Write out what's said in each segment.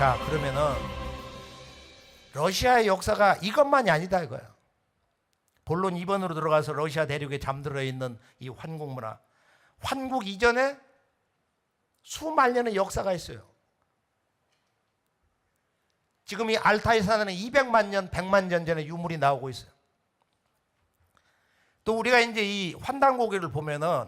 자, 그러면은 러시아의 역사가 이것만이 아니다 이거야. 본론 2번으로 들어가서 러시아 대륙에 잠들어 있는 이 환국 문화. 환국 이전에 수만 년의 역사가 있어요. 지금 이 알타이 산에는 200만 년, 100만 년 전에 유물이 나오고 있어요. 또 우리가 이제 이 환단고개를 보면은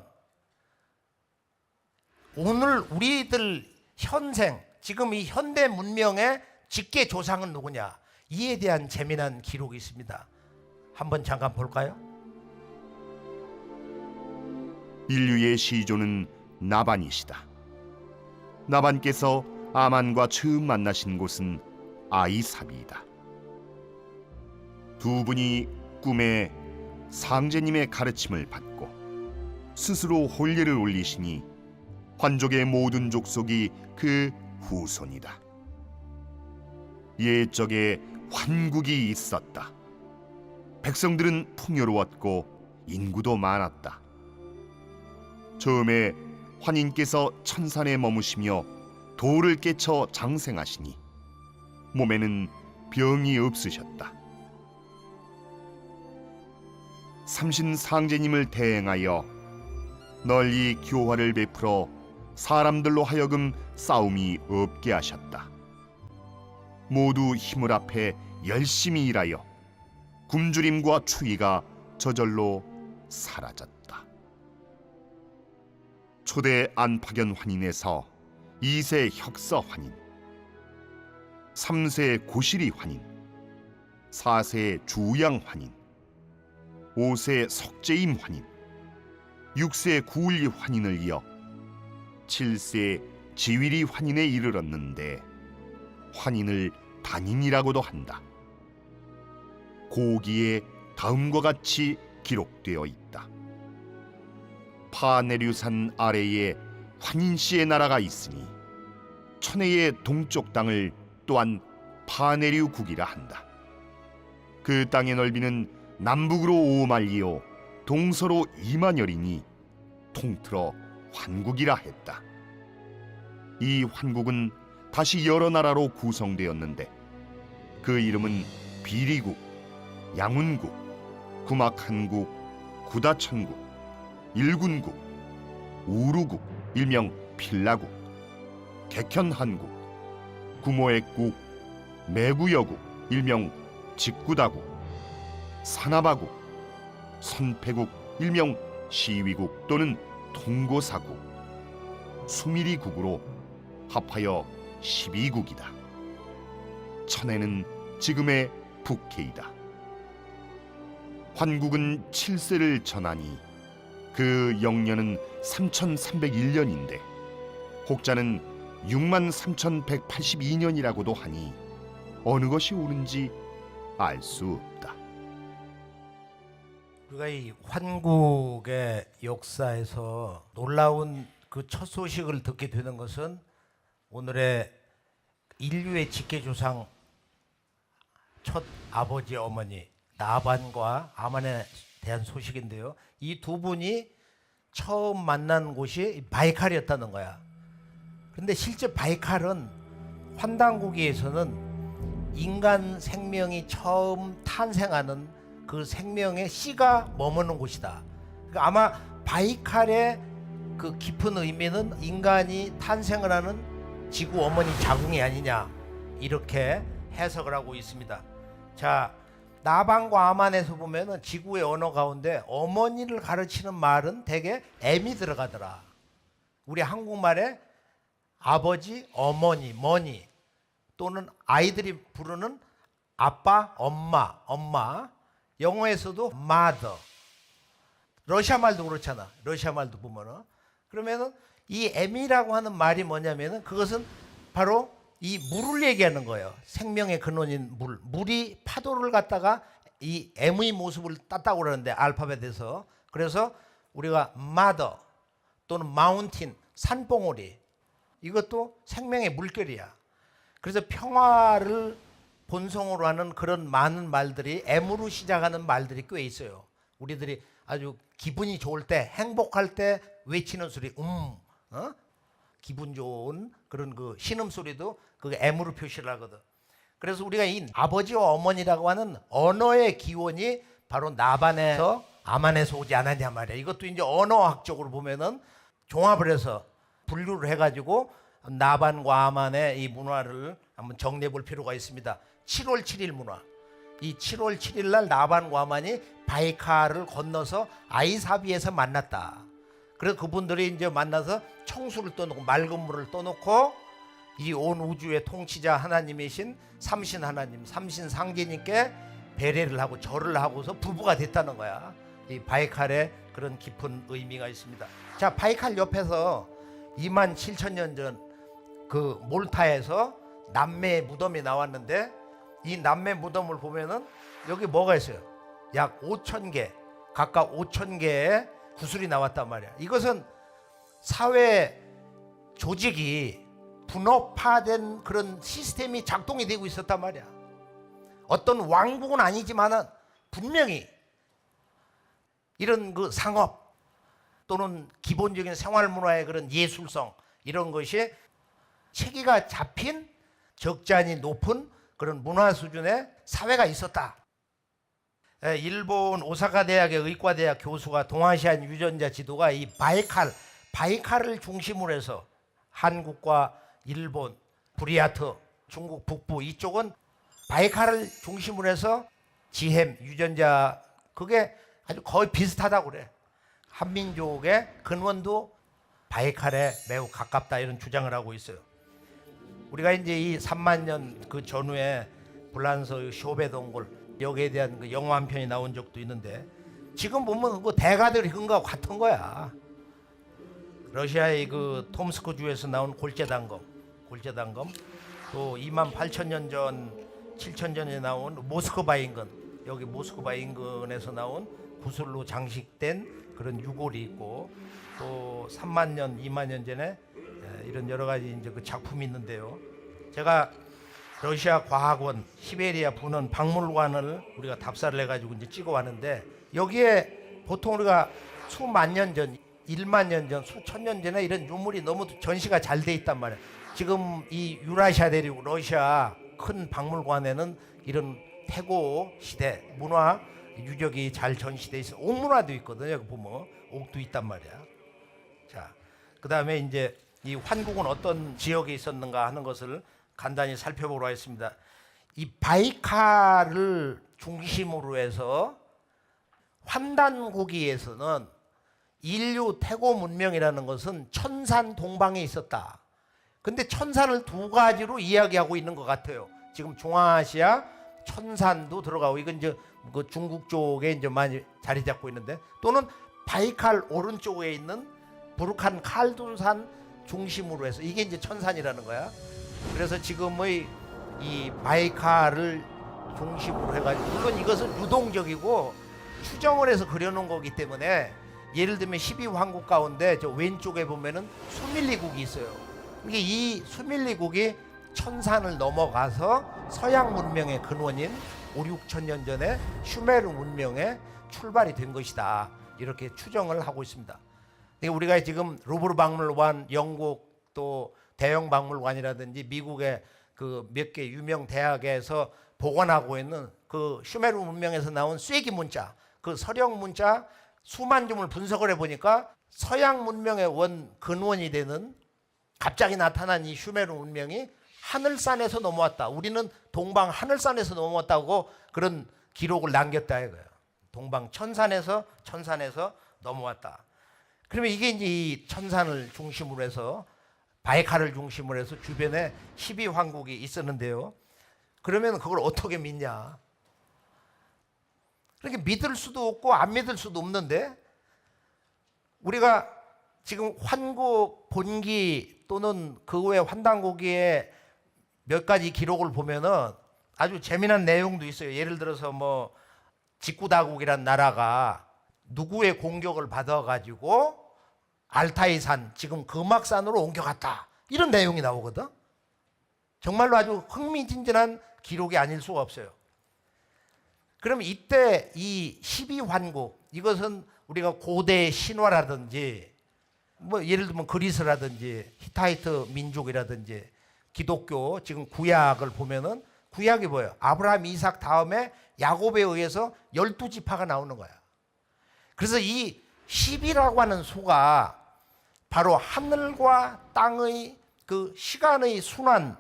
오늘 우리들 현생, 지금 이 현대 문명의 직계 조상은 누구냐? 이에 대한 재미난 기록이 있습니다. 한번 잠깐 볼까요? 인류의 시조는 나반이시다. 나반께서 아만과 처음 만나신 곳은 아이삽이다. 두 분이 꿈에 상제님의 가르침을 받고 스스로 혼례를 올리시니 환족의 모든 족속이 그 후손이다. 옛적에 환국이 있었다. 백성들은 풍요로웠고 인구도 많았다. 처음에 환인께서 천산에 머무시며 돌을 깨쳐 장생하시니 몸에는 병이 없으셨다. 삼신 상제님을 대행하여 널리 교화를 베풀어 사람들로 하여금 싸움이 없게 하셨다. 모두 힘을 합해 열심히 일하여 굶주림과 추위가 저절로 사라졌다. 초대 안파견 환인에서 2세 혁서 환인, 3세 고시리 환인, 4세 주양 환인, 5세 석재임 환인, 6세 구울리 환인을 이어 7세 지위리 환인에 이르렀는데 환인을 단인이라고도 한다. 고기에 다음과 같이 기록되어 있다. 파네류산 아래에 환인씨의 나라가 있으니 천해의 동쪽 땅을 또한 파네류국이라 한다. 그 땅의 넓이는 남북으로 5만리요 동서로 2만여리니 통틀어 환국이라 했다. 이 환국은 다시 여러 나라로 구성되었는데 그 이름은 비리국, 양운국, 구막한국, 구다천국, 일군국, 우루국, 일명 필라국, 객현한국, 구모액국, 매구여국, 일명 직구다국, 사나바국, 선패국, 일명 시위국 또는 통고사국, 수미리국으로 합하여 12국이다. 천해는 지금의 북해이다. 환국은 7세를 전하니 그 영년은 3301년인데 혹자는 63,182년이라고도 하니 어느 것이 옳은지 알 수 없다. 우리가 이 환국의 역사에서 놀라운 그 첫 소식을 듣게 되는 것은 오늘의 인류의 직계조상 첫 아버지 어머니 나반과 아만에 대한 소식인데요. 이 두 분이 처음 만난 곳이 바이칼이었다는 거야. 그런데 실제 바이칼은 환단고기에서는 인간 생명이 처음 탄생하는 그 생명의 씨가 머무는 곳이다. 그러니까 아마 바이칼의 그 깊은 의미는 인간이 탄생을 하는 지구 어머니 자궁이 아니냐 이렇게 해석을 하고 있습니다. 자, 나반과 아만에서 보면은 지구의 언어 가운데 어머니를 가르치는 말은 대개 M이 들어가더라. 우리 한국말에 아버지, 어머니, 머니 또는 아이들이 부르는 아빠, 엄마. 영어에서도 mother. 러시아 말도 그렇잖아. 러시아 말도 보면은 그러면은 이 M이라고 하는 말이 뭐냐면은 그것은 바로 이 물을 얘기하는 거예요. 생명의 근원인 물. 물이 파도를 갖다가 이 M의 모습을 땄다고 그러는데 알파벳에서. 그래서 우리가 mother 또는 mountain, 산봉우리 이것도 생명의 물결이야. 그래서 평화를 본성으로 하는 그런 많은 말들이 M으로 시작하는 말들이 꽤 있어요. 우리들이 아주 기분이 좋을 때, 행복할 때 외치는 소리, 기분 좋은 그런 그 신음소리도 그 M으로 표시를 하거든. 그래서 우리가 이 아버지와 어머니라고 하는 언어의 기원이 바로 나반에서 아만에서 오지 않았냐 말이야. 이것도 이제 언어학적으로 보면은 종합을 해서 분류를 해가지고 나반과 아만의 이 문화를 한번 정리해 볼 필요가 있습니다. 7월 7일 문화. 이 7월 7일 날 나반과 아만이 바이칼을 건너서 아이사비에서 만났다. 그래서 그분들이 이제 만나서 청수를 떠놓고 맑은 물을 떠놓고 이 온 우주의 통치자 하나님이신 삼신 하나님, 삼신 상제님께 배례를 하고 절을 하고서 부부가 됐다는 거야. 이 바이칼에 그런 깊은 의미가 있습니다. 자, 바이칼 옆에서 2만 7천 년 전 그 몰타에서 남매의 무덤이 나왔는데 이 남매 무덤을 보면은 여기 뭐가 있어요? 약 5천 개, 각각 5천 개의 구슬이 나왔단 말이야. 이것은 사회 조직이 분업화된 그런 시스템이 작동이 되고 있었단 말이야. 어떤 왕국은 아니지만은 분명히 이런 그 상업 또는 기본적인 생활 문화의 그런 예술성 이런 것이 체계가 잡힌 적잖이 높은 그런 문화 수준의 사회가 있었다. 일본 오사카 대학의 의과대학 교수가 동아시안 유전자 지도가 이 바이칼을 중심으로 해서 한국과 일본, 부리아트, 중국 북부 이쪽은 바이칼을 중심으로 해서 지햄 유전자 그게 아주 거의 비슷하다고 그래. 한민족의 근원도 바이칼에 매우 가깝다 이런 주장을 하고 있어요. 우리가 이제 이 3만 년 그 전후에 불란서 쇼베 동굴 여기에 대한 그 영화 한 편이 나온 적도 있는데 지금 보면 그 대가들이 그거 같은 거야. 러시아의 그 톰스크 주에서 나온 골재단검 또 2만 8천 년 전 7천 전에 나온 모스크바 인근 여기 모스크바 인근에서 나온 구슬로 장식된 그런 유골이 있고 또 3만 년 2만 년 전에 이런 여러 가지 이제 그 작품이 있는데요. 제가 러시아 과학원 시베리아 분원 박물관을 우리가 답사를 해가지고 이제 찍어왔는데 여기에 보통 우리가 수만 년 전, 1만 년 전, 수천 년 전에 이런 유물이 너무 전시가 잘 돼 있단 말이에요. 지금 이 유라시아 대륙 러시아 큰 박물관에는 이런 태고 시대 문화 유적이 잘 전시돼 있어. 옥문화도 있거든요. 여기 보면 옥도 있단 말이야. 자, 그 다음에 이제 이 환국은 어떤 지역에 있었는가 하는 것을 간단히 살펴보러 하겠습니다. 이 바이칼을 중심으로 해서 환단고기에서는 인류 태고 문명이라는 것은 천산 동방에 있었다. 근데 천산을 두 가지로 이야기하고 있는 것 같아요. 지금 중앙아시아 천산도 들어가고 이건 이제 그 중국 쪽에 이제 많이 자리 잡고 있는데 또는 바이칼 오른쪽에 있는 부르칸 칼둔산 중심으로 해서 이게 이제 천산이라는 거야. 그래서 지금의 이 바이칼을 중심으로 해가지고 이것은 유동적이고 추정을 해서 그려놓은 거기 때문에 예를 들면 12황국 가운데 저 왼쪽에 보면은 수밀리국이 있어요. 이게 이 수밀리국이 천산을 넘어가서 서양 문명의 근원인 5, 6천 년 전에 슈메르 문명의 출발이 된 것이다. 이렇게 추정을 하고 있습니다. 우리가 지금 루브르 박물관, 영국 또 대형 박물관이라든지 미국의 그 몇 개 유명 대학에서 보관하고 있는 그 슈메르 문명에서 나온 쐐기 문자, 그 서령 문자 수만 점을 분석을 해보니까 서양 문명의 근원이 되는 갑자기 나타난 이 슈메르 문명이 하늘산에서 넘어왔다. 우리는 동방 하늘산에서 넘어왔다고 그런 기록을 남겼다 이거예요. 동방 천산에서 넘어왔다. 그러면 이게 이제 이 천산을 중심으로 해서 바이칼을 중심으로 해서 주변에 12황국이 있었는데요. 그러면 그걸 어떻게 믿냐? 그렇게 믿을 수도 없고 안 믿을 수도 없는데 우리가 지금 환국 본기 또는 그 외 환단고기의 몇 가지 기록을 보면은 아주 재미난 내용도 있어요. 예를 들어서 뭐 직구다국이란 나라가 누구의 공격을 받아가지고 알타이산 지금 금악산으로 옮겨갔다 이런 내용이 나오거든. 정말로 아주 흥미진진한 기록이 아닐 수가 없어요. 그럼 이때 이 12환국 이것은 우리가 고대 신화라든지 뭐 예를 들면 그리스라든지 히타이트 민족이라든지 기독교 지금 구약을 보면은 구약이 뭐예요? 아브라함, 이삭 다음에 야곱에 의해서 12지파가 나오는 거야. 그래서 이 10이라고 하는 수가 바로 하늘과 땅의 그 시간의 순환,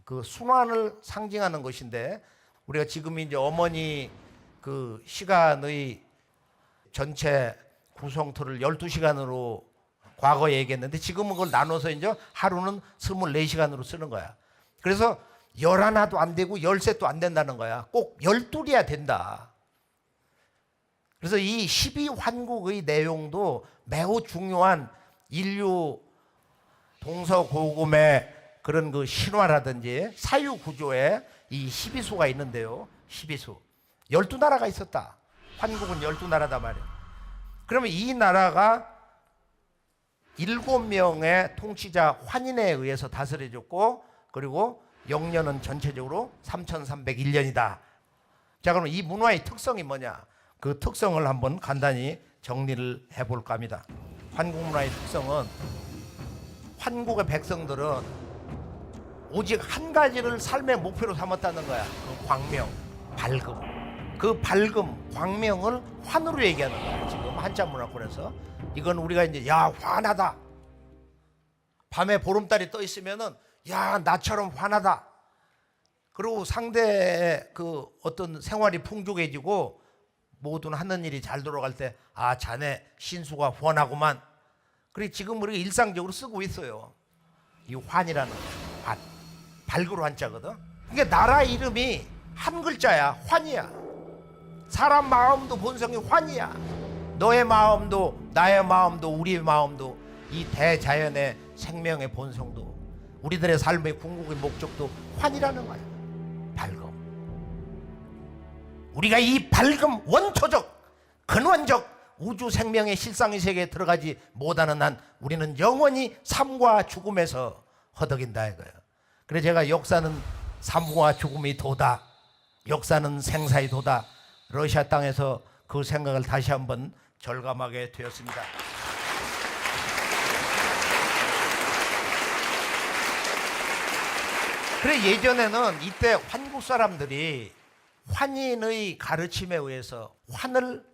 그 순환을 상징하는 것인데, 우리가 지금 이제 어머니 그 시간의 전체 구성토를 12시간으로 과거에 얘기했는데, 지금은 그걸 나눠서 이제 하루는 24시간으로 쓰는 거야. 그래서 11도 안 되고 13도 안 된다는 거야. 꼭 12이야 된다. 그래서 이 12환국의 내용도 매우 중요한 인류 동서고금의 그런 그 신화라든지 사유 구조에 이 12수가 있는데요. 12수. 12나라가 있었다. 환국은 12나라다 말이에요. 그러면 이 나라가 7명의 통치자 환인에 의해서 다스려졌고, 그리고 영년은 전체적으로 3301년이다. 자, 그럼 이 문화의 특성이 뭐냐? 그 특성을 한번 간단히 정리를 해볼까 합니다. 환국 문화의 특성은, 환국의 백성들은 오직 한 가지를 삶의 목표로 삼았다는 거야. 그 광명, 밝음. 그 밝음, 광명을 환으로 얘기하는 거야. 지금 한자 문화권에서. 이건 우리가 이제 야 환하다. 밤에 보름달이 떠 있으면은 야 나처럼 환하다. 그리고 상대의 그 어떤 생활이 풍족해지고 모든 하는 일이 잘 돌아갈 때 아 자네 신수가 훤하구만. 그리고 지금 우리가 일상적으로 쓰고 있어요. 이 환이라는 거. 환. 밝으로 한자거든. 그러니까 나라 이름이 한 글자야. 환이야. 사람 마음도 본성이 환이야. 너의 마음도 나의 마음도 우리의 마음도 이 대자연의 생명의 본성도 우리들의 삶의 궁극의 목적도 환이라는 거야. 밝음. 우리가 이 밝음 원초적 근원적 우주 생명의 실상의 세계에 들어가지 못하는 한 우리는 영원히 삶과 죽음에서 허덕인다 이거예요. 그래서 제가 역사는 삶과 죽음이 도다. 역사는 생사의 도다. 러시아 땅에서 그 생각을 다시 한번 절감하게 되었습니다. 그래 예전에는 이때 환국 사람들이 환인의 가르침에 의해서 환을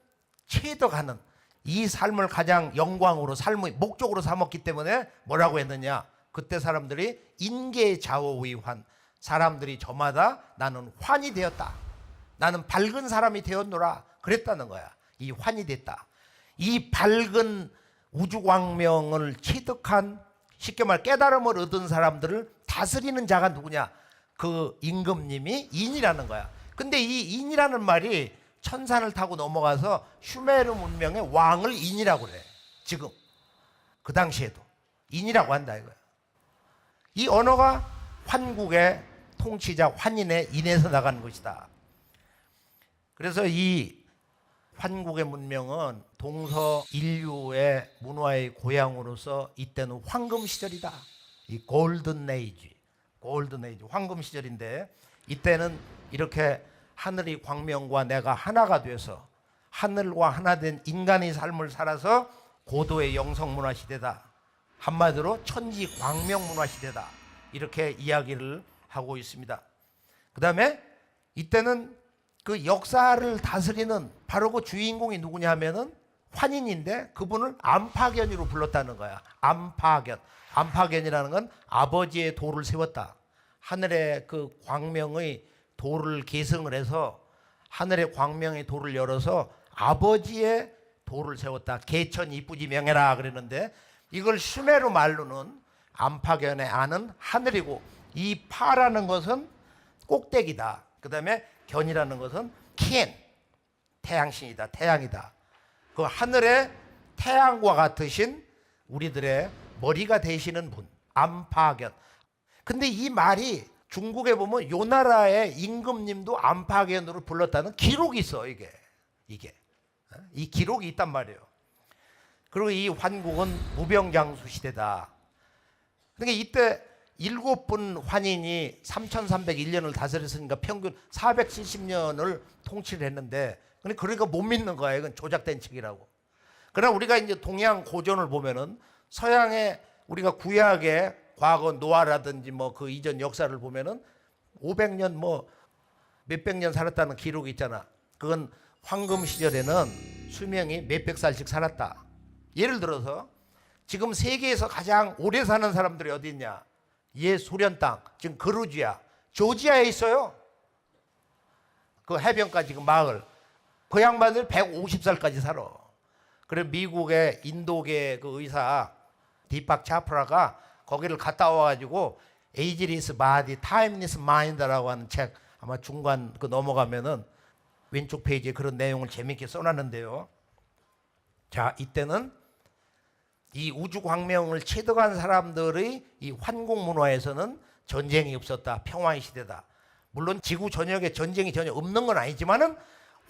체득하는 이 삶을 가장 영광으로 삶의 목적으로 삼았기 때문에 뭐라고 했느냐? 그때 사람들이 인계자오의 환, 사람들이 저마다 나는 환이 되었다. 나는 밝은 사람이 되었노라. 그랬다는 거야. 이 환이 됐다. 이 밝은 우주광명을 체득한 쉽게 말 깨달음을 얻은 사람들을 다스리는 자가 누구냐? 그 임금님이 인이라는 거야. 근데 이 인이라는 말이 천산을 타고 넘어가서 슈메르 문명의 왕을 인이라고 그래. 지금 그 당시에도 인이라고 한다 이거야. 이 언어가 환국의 통치자 환인의 인에서 나가는 것이다. 그래서 이 환국의 문명은 동서 인류의 문화의 고향으로서 이때는 황금 시절이다. 이 골든 에이지, 황금 시절인데 이때는 이렇게 하늘의 광명과 내가 하나가 돼서 하늘과 하나 된 인간의 삶을 살아서 고도의 영성 문화 시대다. 한마디로 천지 광명 문화 시대다. 이렇게 이야기를 하고 있습니다. 그 다음에 이때는 그 역사를 다스리는 바로 그 주인공이 누구냐 하면은 환인인데 그분을 암파견으로 불렀다는 거야. 암파견. 암파견이라는 건 아버지의 도를 세웠다. 하늘의 그 광명의 도를 계승을 해서 하늘의 광명의 도를 열어서 아버지의 도를 세웠다. 개천 이쁘지 명해라 그랬는데 이걸 슈메르 말로는 암파견의 안은 하늘이고 이 파라는 것은 꼭대기다. 그 다음에 견이라는 것은 켄, 태양신이다. 태양이다. 그 하늘의 태양과 같으신 우리들의 머리가 되시는 분, 암파견. 근데 이 말이 중국에 보면 요 나라의 임금님도 암파견으로 불렀다는 기록이 있어. 이게 이 기록이 있단 말이에요. 그리고 이 환국은 무병장수 시대다. 그러니까 이때 7분 환인이 3301년을 다스렸으니까 평균 470년을 통치를 했는데 그러니까 못 믿는 거야. 이건 조작된 책이라고. 그러나 우리가 이제 동양 고전을 보면은 서양의 우리가 구약의 과거 노아라든지 뭐 그 이전 역사를 보면은 500년 뭐 몇백 년 살았다는 기록이 있잖아. 그건 황금 시절에는 수명이 몇백 살씩 살았다. 예를 들어서 지금 세계에서 가장 오래 사는 사람들이 어디 있냐? 옛 소련 땅, 지금 그루지아, 조지아에 있어요. 그 해변가 지금 마을. 그 양반들 150살까지 살아. 그래 미국의 인도계 그 의사 디팍 차프라가 거기를 갔다 와가지고 에이지리스 마디 타임리스 마인드라고 하는 책 아마 중간 그 넘어가면은 왼쪽 페이지에 그런 내용을 재밌게 써놨는데요. 자, 이때는 이 우주 광명을 체득한 사람들의 이 환공 문화에서는 전쟁이 없었다. 평화의 시대다. 물론 지구 전역에 전쟁이 전혀 없는 건 아니지만은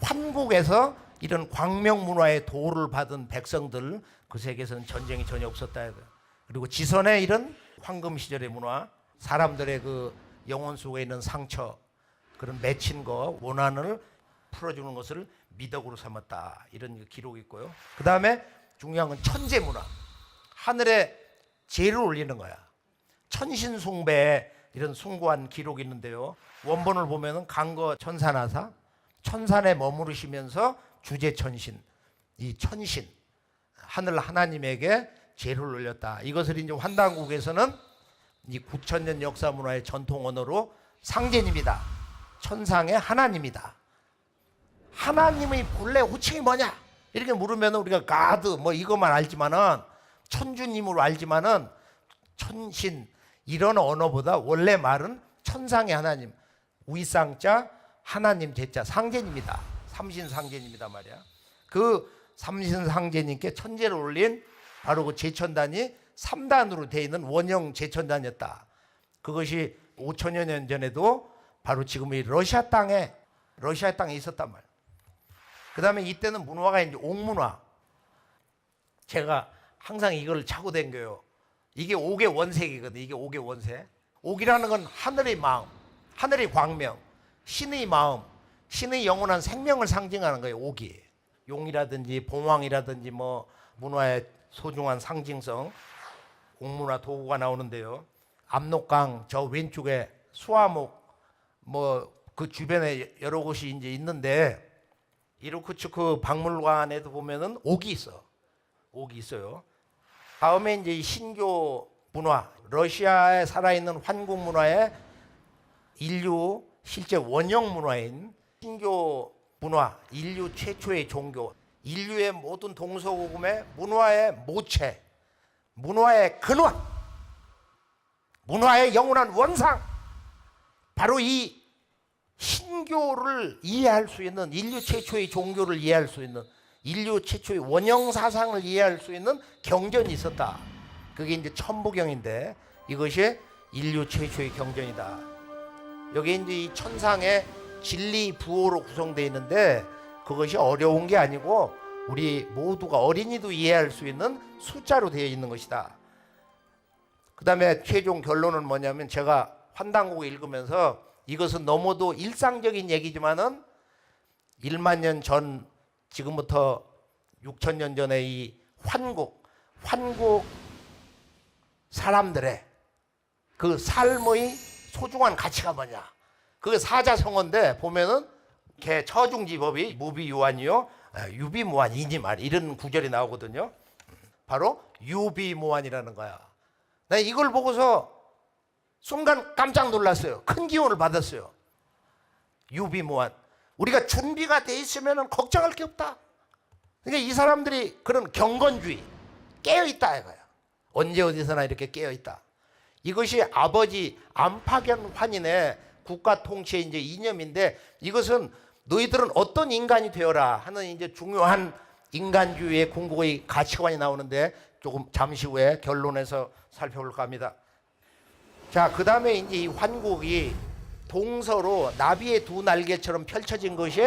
환국에서 이런 광명 문화의 도를 받은 백성들 그 세계에서는 전쟁이 전혀 없었다. 그리고 지선의 이런 황금 시절의 문화, 사람들의 그 영혼 속에 있는 상처, 그런 맺힌 거, 원한을 풀어주는 것을 미덕으로 삼았다. 이런 기록이 있고요. 그 다음에 중요한 건 천재 문화. 하늘에 재를 올리는 거야. 천신숭배 이런 숭고한 기록이 있는데요. 원본을 보면은 강거 천산하사, 천산에 머무르시면서 주제천신, 이 천신, 하늘 하나님에게 재를 올렸다. 이것을 이제 환단국에서는 이 9,000년 역사 문화의 전통 언어로 상제님이다. 천상의 하나님이다. 하나님의 본래 호칭이 뭐냐? 이렇게 물으면 우리가 가드 뭐 이것만 알지만은 천주님으로 알지만은 천신 이런 언어보다 원래 말은 천상의 하나님, 위상자 하나님 제자 상제님이다. 삼신상제님이다 말이야. 그 삼신상제님께 천재를 올린 바로 그 제천단이 3단으로 되어 있는 원형 제천단이었다. 그것이 5천여 년 전에도 바로 지금 이 러시아 땅에 있었단 말이야. 그 다음에 이때는 문화가 이제 옥문화. 제가 항상 이걸 차고 댕겨요. 이게 옥의 원색이거든. 이게 옥의 원색. 옥이라는 건 하늘의 마음, 하늘의 광명, 신의 마음, 신의 영원한 생명을 상징하는 거예요. 옥이. 용이라든지 봉황이라든지 뭐 문화의 소중한 상징성, 옥문화 도구가 나오는데요. 압록강 저 왼쪽에 수화목 뭐 그 주변에 여러 곳이 이제 있는데 이루크츠크 박물관에도 보면은 옥이 있어. 옥이 있어요. 다음에 이제 이 신교 문화, 러시아에 살아있는 환국 문화의 인류 실제 원형 문화인 신교 문화, 인류 최초의 종교, 인류의 모든 동서고금의 문화의 모체, 문화의 근원, 문화의 영원한 원상, 바로 이 신교를 이해할 수 있는, 인류 최초의 종교를 이해할 수 있는, 인류 최초의 원형 사상을 이해할 수 있는 경전이 있었다. 그게 이제 천부경인데 이것이 인류 최초의 경전이다. 여기 이제 이 천상의 진리 부호로 구성되어 있는데 그것이 어려운 게 아니고 우리 모두가 어린이도 이해할 수 있는 숫자로 되어 있는 것이다. 그 다음에 최종 결론은 뭐냐면 제가 환단국을 읽으면서 이것은 너무도 일상적인 얘기지만은 1만 년 전, 지금부터 6천 년 전의 이 환국 사람들의 그 삶의 소중한 가치가 뭐냐? 그게 사자성어인데 보면은 개 처중지법이 무비유한이요 유비무한이니 말 이런 구절이 나오거든요. 바로 유비무한이라는 거야. 나 이걸 보고서 순간 깜짝 놀랐어요. 큰 기운을 받았어요. 유비무한. 우리가 준비가 돼 있으면 걱정할 게 없다. 그러니까 이 사람들이 그런 경건주의 깨어있다 이거야. 언제 어디서나 이렇게 깨어있다. 이것이 아버지 안파견 환인의 국가 통치의 이제 이념인데 이것은 너희들은 어떤 인간이 되어라 하는 이제 중요한 인간주의의 궁극의 가치관이 나오는데 조금 잠시 후에 결론에서 살펴볼까 합니다. 자, 그 다음에 이제 이 환국이 동서로 나비의 두 날개처럼 펼쳐진 것이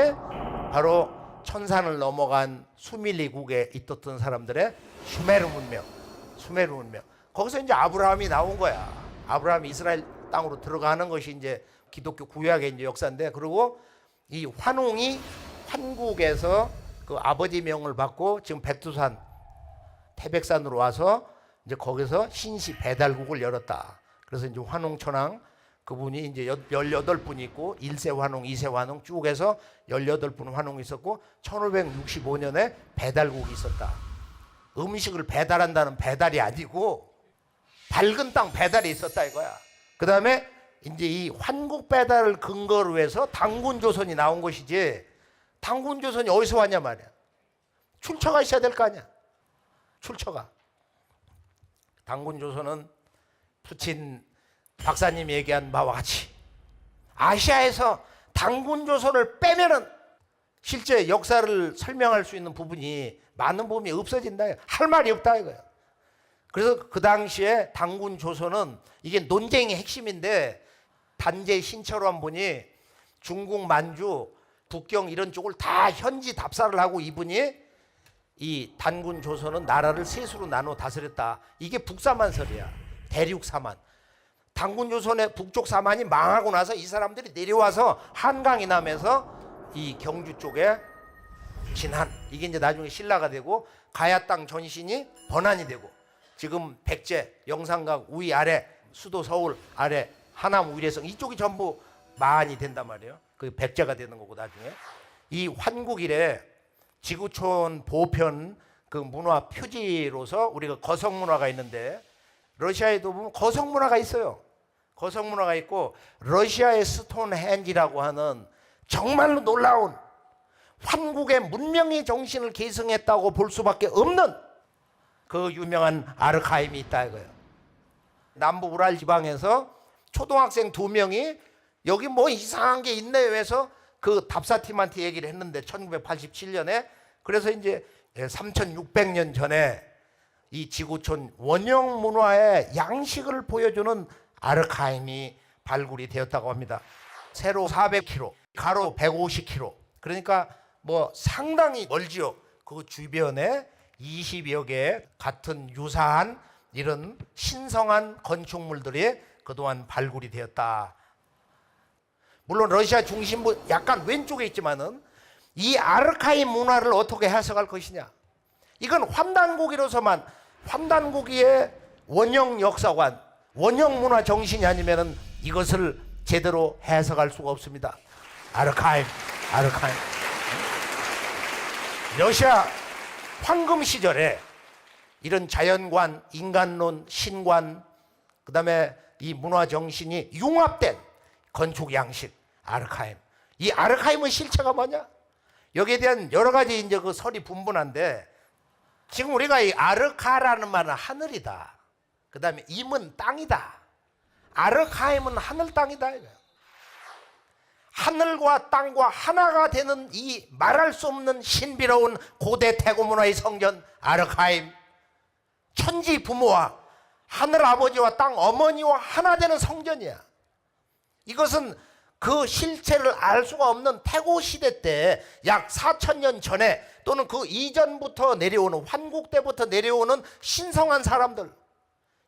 바로 천산을 넘어간 수밀리국에 있었던 사람들의 수메르 문명. 거기서 이제 아브라함이 나온 거야. 아브라함이 이스라엘 땅으로 들어가는 것이 이제 기독교 구약의 이제 역사인데, 그리고 이 환웅이 환국에서 그 아버지 명을 받고 지금 백두산 태백산으로 와서 이제 거기서 신시 배달국을 열었다. 그래서 이제 환웅천왕 그분이 이제 18분이 있고 1세 환웅, 2세 환웅 쭉 해서 18분 환웅이 있었고 1565년에 배달국이 있었다. 음식을 배달한다는 배달이 아니고 밝은 땅 배달이 있었다 이거야. 그 다음에 이제 이 환국 배달을 근거로 해서 당군조선이 나온 것이지, 당군조선이 어디서 왔냐 말이야. 출처가 있어야 될 거 아니야. 출처가. 당군조선은 푸친 박사님이 얘기한 바와 같이 아시아에서 당군조선을 빼면은 실제 역사를 설명할 수 있는 부분이 많은 부분이 없어진다. 할 말이 없다 이거야. 그래서 그 당시에 당군조선은 이게 논쟁의 핵심인데, 단제 신철원 분이 중국 만주 북경 이런 쪽을 다 현지 답사를 하고 이분이 이 단군조선은 나라를 셋으로 나눠 다스렸다. 이게 북사만설이야. 대륙사만. 당군조선의 북쪽 사만이 망하고 나서 이 사람들이 내려와서 한강 이남에서 이 경주 쪽에 진한, 이게 이제 나중에 신라가 되고 가야 땅 전신이 번안이 되고 지금 백제 영산강 우위 아래 수도 서울 아래 하남 우일해성 이쪽이 전부 만이 된단 말이에요. 그 백제가 되는 거고 나중에 이 환국 이래 지구촌 보편 그 문화 표지로서 우리가 거성 문화가 있는데, 러시아에도 보면 거성 문화가 있어요. 거성 문화가 있고 러시아의 스톤헨지라고 하는 정말로 놀라운 환국의 문명의 정신을 계승했다고 볼 수밖에 없는 그 유명한 아르카임이 있다 이거예요. 남부 우랄 지방에서 초등학생 2명이 여기 뭐 이상한 게 있네요 해서 그 답사팀한테 얘기를 했는데 1987년에, 그래서 이제 3600년 전에 이 지구촌 원형 문화의 양식을 보여주는 아르카임이 발굴이 되었다고 합니다. 세로 400km, 가로 150km. 그러니까 뭐 상당히 멀지요. 그 주변에 20여 개 같은 유사한 이런 신성한 건축물들이 그동안 발굴이 되었다. 물론 러시아 중심부 약간 왼쪽에 있지만은 이 아르카임 문화를 어떻게 해석할 것이냐. 이건 환단고기로서만, 환단고기의 원형 역사관, 원형 문화 정신이 아니면은 이것을 제대로 해석할 수가 없습니다. 아르카임. 러시아 황금 시절에 이런 자연관, 인간론, 신관, 그 다음에 이 문화 정신이 융합된 건축 양식, 아르카임. 이 아르카임의 실체가 뭐냐? 여기에 대한 여러 가지 이제 그 설이 분분한데, 지금 우리가 이 아르카라는 말은 하늘이다. 그 다음에 임은 땅이다. 아르카임은 하늘 땅이다 이거야. 하늘과 땅과 하나가 되는 이 말할 수 없는 신비로운 고대 태고 문화의 성전 아르카임. 천지 부모와 하늘 아버지와 땅 어머니와 하나 되는 성전이야. 이것은 그 실체를 알 수가 없는 태고 시대 때 약 4000년 전에 또는 그 이전부터 내려오는, 환국 때부터 내려오는 신성한 사람들,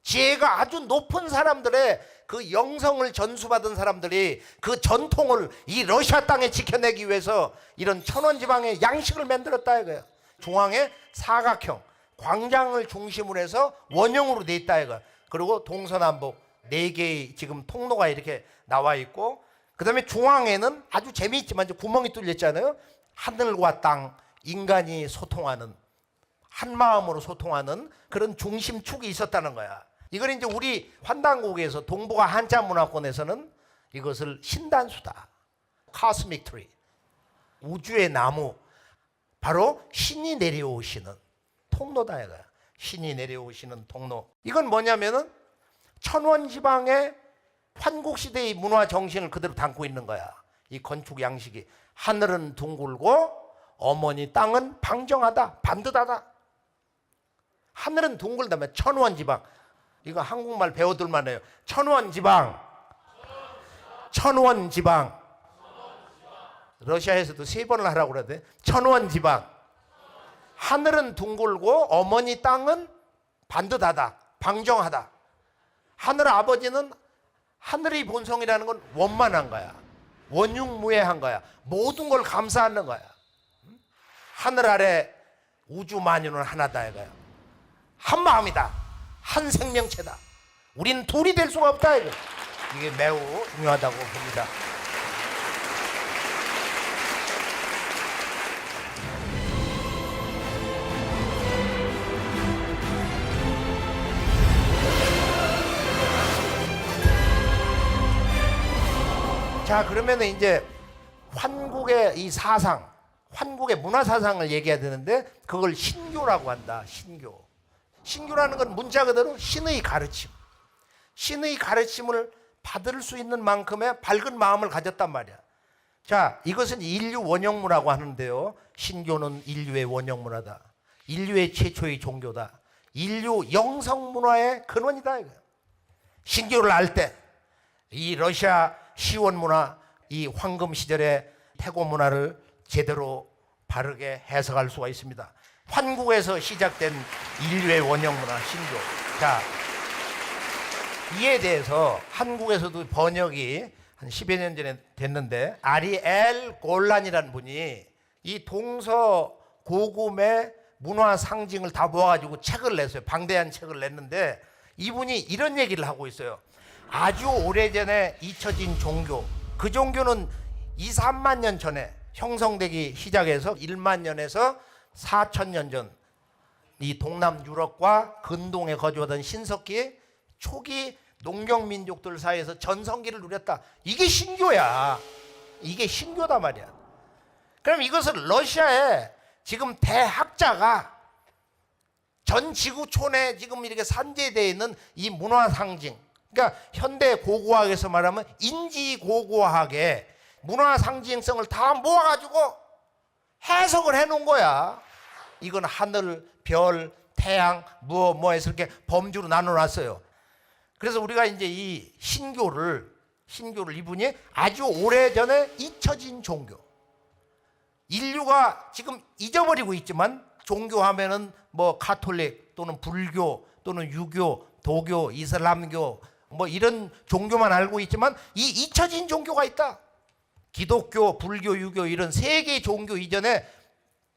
지혜가 아주 높은 사람들의 그 영성을 전수받은 사람들이 그 전통을 이 러시아 땅에 지켜내기 위해서 이런 천원지방의 양식을 만들었다 이거예요. 중앙에 사각형 광장을 중심으로 해서 원형으로 돼 있다 이거예요. 그리고 동서남북 4개의 지금 통로가 이렇게 나와 있고, 그 다음에 중앙에는 아주 재미있지만 이제 구멍이 뚫렸잖아요. 하늘과 땅, 인간이 소통하는, 한 마음으로 소통하는 그런 중심축이 있었다는 거야. 이걸 이제 우리 환단국에서 동북아 한자 문화권에서는 이것을 신단수다, 카스믹 트리, 우주의 나무, 바로 신이 내려오시는 통로다 이거야. 신이 내려오시는 통로. 이건 뭐냐면은 천원지방의 환국시대의 문화 정신을 그대로 담고 있는 거야. 이 건축 양식이. 하늘은 둥글고 어머니 땅은 방정하다, 반듯하다. 하늘은 둥글다면 천원지방. 이거 한국말 배워둘만 해요. 천원지방. 천원지방. 러시아에서도 3번을 하라고 그러대. 천원지방. 하늘은 둥글고 어머니 땅은 반듯하다, 방정하다. 하늘 아버지는, 하늘의 본성이라는 건 원만한 거야. 원흉무해한 거야. 모든 걸 감사하는 거야. 하늘 아래 우주 만유는 하나다 이거야. 한 마음이다. 한 생명체다. 우린 둘이 될 수가 없다. 이게 매우 중요하다고 봅니다. 자, 그러면 이제 환국의 이 사상, 환국의 문화 사상을 얘기해야 되는데 그걸 신교라고 한다. 신교. 신교라는 건 문자 그대로 신의 가르침. 신의 가르침을 받을 수 있는 만큼의 밝은 마음을 가졌단 말이야. 자, 이것은 인류 원형문화라고 하는데요. 신교는 인류의 원형문화다. 인류의 최초의 종교다. 인류 영성문화의 근원이다. 이거야. 신교를 알 때 이 러시아 시원 문화, 이 황금 시절의 태고 문화를 제대로 바르게 해석할 수가 있습니다. 환국에서 시작된 인류의 원형 문화 신교. 자, 이에 대해서 한국에서도 번역이 한 10여 년 전에 됐는데 아리엘 골란이라는 분이 이 동서 고금의 문화 상징을 다 모아가지고 책을 냈어요. 방대한 책을 냈는데 이분이 이런 얘기를 하고 있어요. 아주 오래전에 잊혀진 종교, 그 종교는 2, 3만 년 전에 형성되기 시작해서 1만 년에서 4천 년 전 이 동남 유럽과 근동에 거주하던 신석기의 초기 농경민족들 사이에서 전성기를 누렸다. 이게 신교야. 이게 신교다 말이야. 그럼 이것을 러시아에 지금 대학자가 전 지구촌에 지금 이렇게 산재되어 있는 이 문화 상징, 그러니까 현대 고고학에서 말하면 인지 고고학의 문화 상징성을 다 모아가지고 해석을 해놓은 거야. 이건 하늘, 별, 태양, 뭐해서 이렇게 범주로 나눠놨어요. 그래서 우리가 이제 이 신교를 이분이 아주 오래전에 잊혀진 종교, 인류가 지금 잊어버리고 있지만 종교하면은 뭐 가톨릭 또는 불교 또는 유교, 도교, 이슬람교 뭐 이런 종교만 알고 있지만 이 잊혀진 종교가 있다. 기독교, 불교, 유교 이런 세 개의 종교 이전에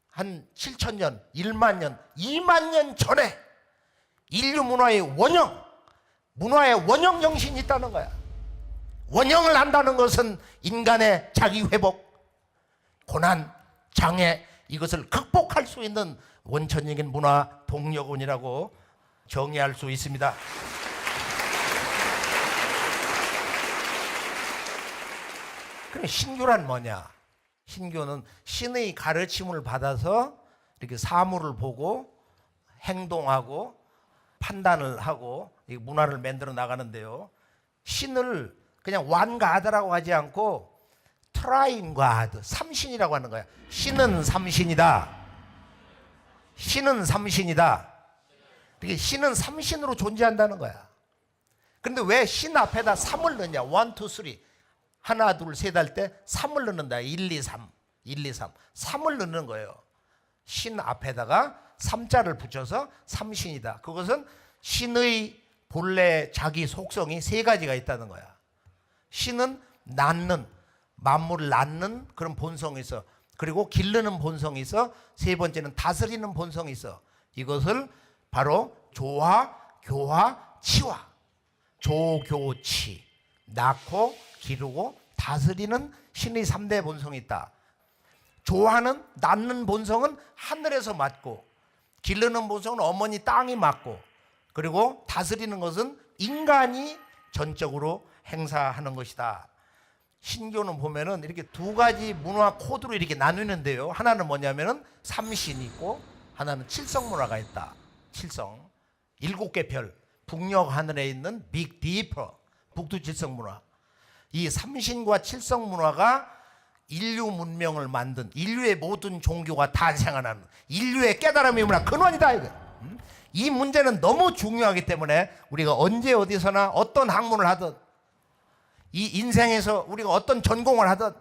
한 7천 년, 1만 년, 2만 년 전에 인류 문화의 원형, 문화의 원형 정신이 있다는 거야. 원형을 안다는 것은 인간의 자기 회복, 고난, 장애 이것을 극복할 수 있는 원천적인 문화 동력원이라고 정의할 수 있습니다. 그럼 신교란 뭐냐? 신교는 신의 가르침을 받아서 이렇게 사물을 보고 행동하고 판단을 하고 문화를 만들어 나가는데요. 신을 그냥 one god라고 하지 않고 트라인 God, 삼신이라고 하는 거야. 신은 삼신이다. 신은 삼신이다. 그러니까 신은 삼신으로 존재한다는 거야. 그런데 왜 신 앞에다 3을 넣냐? 1, 2, 3. 하나, 둘, 셋 할 때 3을 넣는다. 1, 2, 3. 1, 2, 3. 3을 넣는 거예요. 신 앞에다가 3자를 붙여서 삼신이다. 그것은 신의 본래 자기 속성이 세 가지가 있다는 거야. 신은 낳는, 만물을 낳는 그런 본성이 있어. 그리고 기르는 본성이 있어. 세 번째는 다스리는 본성이 있어. 이것을 바로 조화, 교화, 치화. 조교치. 낳고 기르고 다스리는 신의 3대 본성이 있다. 조화는 낳는 본성은 하늘에서 맡고, 기르는 본성은 어머니 땅이 맡고, 그리고 다스리는 것은 인간이 전적으로 행사하는 것이다. 신교는 보면은 이렇게 두 가지 문화 코드로 이렇게 나누는데요. 하나는 뭐냐면은 삼신이 있고 하나는 칠성 문화가 있다. 칠성. 7개 별. 북녘 하늘에 있는 빅 디퍼. 북두 칠성 문화. 이 삼신과 칠성 문화가 인류 문명을 만든 인류의 모든 종교가 탄생하는 인류의 깨달음의 문화 근원이다. 이거. 이 문제는 너무 중요하기 때문에 우리가 언제 어디서나 어떤 학문을 하든 이 인생에서 우리가 어떤 전공을 하든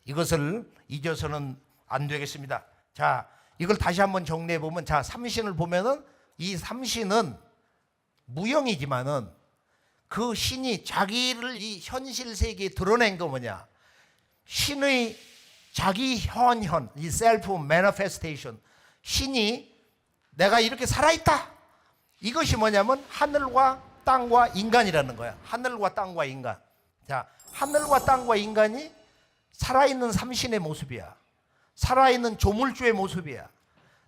이것을 잊어서는 안 되겠습니다. 자, 이걸 다시 한번 정리해 보면, 자, 삼신을 보면은 이 삼신은 무형이지만은 그 신이 자기를 이 현실 세계에 드러낸 거 뭐냐? 신의 자기 현현, 이 셀프 매니페스테이션. 신이 내가 이렇게 살아있다. 이것이 뭐냐면 하늘과 땅과 인간이라는 거야. 하늘과 땅과 인간. 자, 하늘과 땅과 인간이 살아있는 삼신의 모습이야. 살아있는 조물주의 모습이야.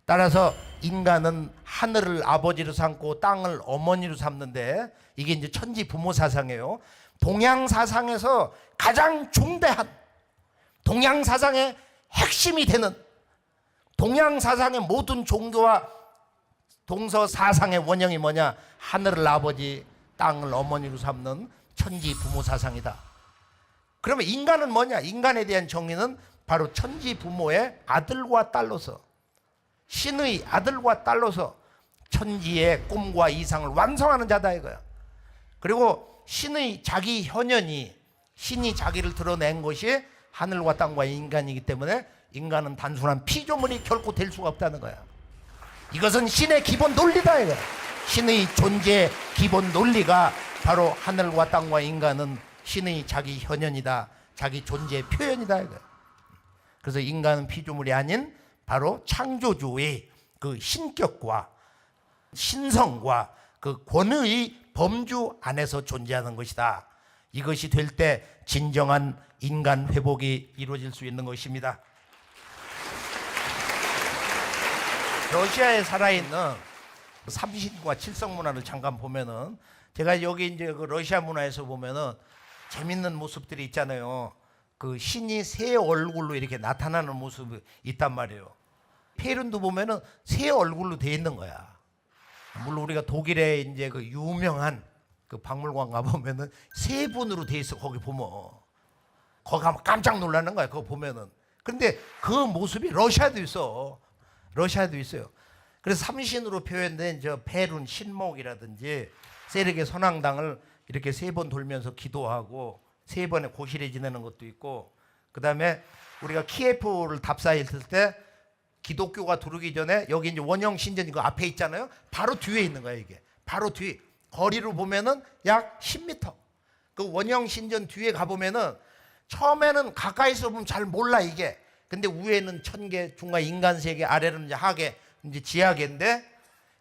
따라서 인간은 하늘을 아버지로 삼고 땅을 어머니로 삼는데, 이게 이제 천지 부모 사상이에요. 동양 사상에서 가장 중대한, 동양 사상의 핵심이 되는, 동양 사상의 모든 종교와 동서 사상의 원형이 뭐냐? 하늘을 아버지, 땅을 어머니로 삼는 천지 부모 사상이다. 그러면 인간은 뭐냐? 인간에 대한 정의는 바로 천지 부모의 아들과 딸로서, 신의 아들과 딸로서 천지의 꿈과 이상을 완성하는 자다 이거야. 그리고 신의 자기 현현이, 신이 자기를 드러낸 것이 하늘과 땅과 인간이기 때문에 인간은 단순한 피조물이 결코 될 수가 없다는 거야. 이것은 신의 기본 논리다 이거야. 신의 존재의 기본 논리가 바로 하늘과 땅과 인간은 신의 자기 현현이다, 자기 존재의 표현이다 이거야. 그래서 인간은 피조물이 아닌 바로 창조주의 그 신격과 신성과 그 권위의 범주 안에서 존재하는 것이다. 이것이 될 때 진정한 인간 회복이 이루어질 수 있는 것입니다. 러시아에 살아있는 삼신과 칠성 문화를 잠깐 보면은, 제가 여기 이제 그 러시아 문화에서 보면은 재밌는 모습들이 있잖아요. 그 신이 새 얼굴로 이렇게 나타나는 모습이 있단 말이에요. 페룬도 보면은 새 얼굴로 돼 있는 거야. 물론 우리가 독일에 이제 그 유명한 그 박물관 가 보면은 세 분으로 돼 있어. 거기 보면 거기 가면 깜짝 놀라는 거야. 그거 보면은. 근데 그 모습이 러시아도 있어. 러시아도 있어요. 그래서 삼신으로 표현된 저 페룬 신목이라든지 세르게 선왕당을 이렇게 세 번 돌면서 기도하고 세 번의 고실에 지내는 것도 있고, 그 다음에 우리가 키예프를 답사했을 때 기독교가 들어오기 전에 여기 이제 원형 신전 그 앞에 있잖아요. 바로 뒤에 있는 거야 이게. 바로 뒤. 거리로 보면은 약 10m. 그 원형 신전 뒤에 가 보면은 처음에는 가까이서 보면 잘 몰라 이게. 근데 위에는 천계, 중간 인간 세계, 아래는 이제 하계, 이제 지하계인데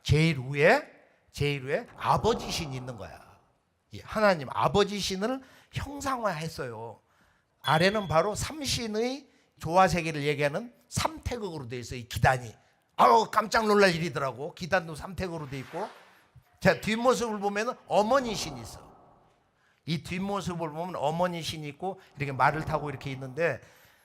제일 위에 아버지 신이 있는 거야. 하나님 아버지 신을 형상화했어요. 아래는 바로 삼신의 조화세계를 얘기하는 삼태극으로 돼 있어요. 이 기단이. 아우 깜짝 놀랄 일이더라고. 기단도 삼태극으로 돼 있고. 자, 뒷모습을 보면 어머니 신이 있어. 이 뒷모습을 보면 어머니 신이 있고 이렇게 말을 타고 이렇게 있는데,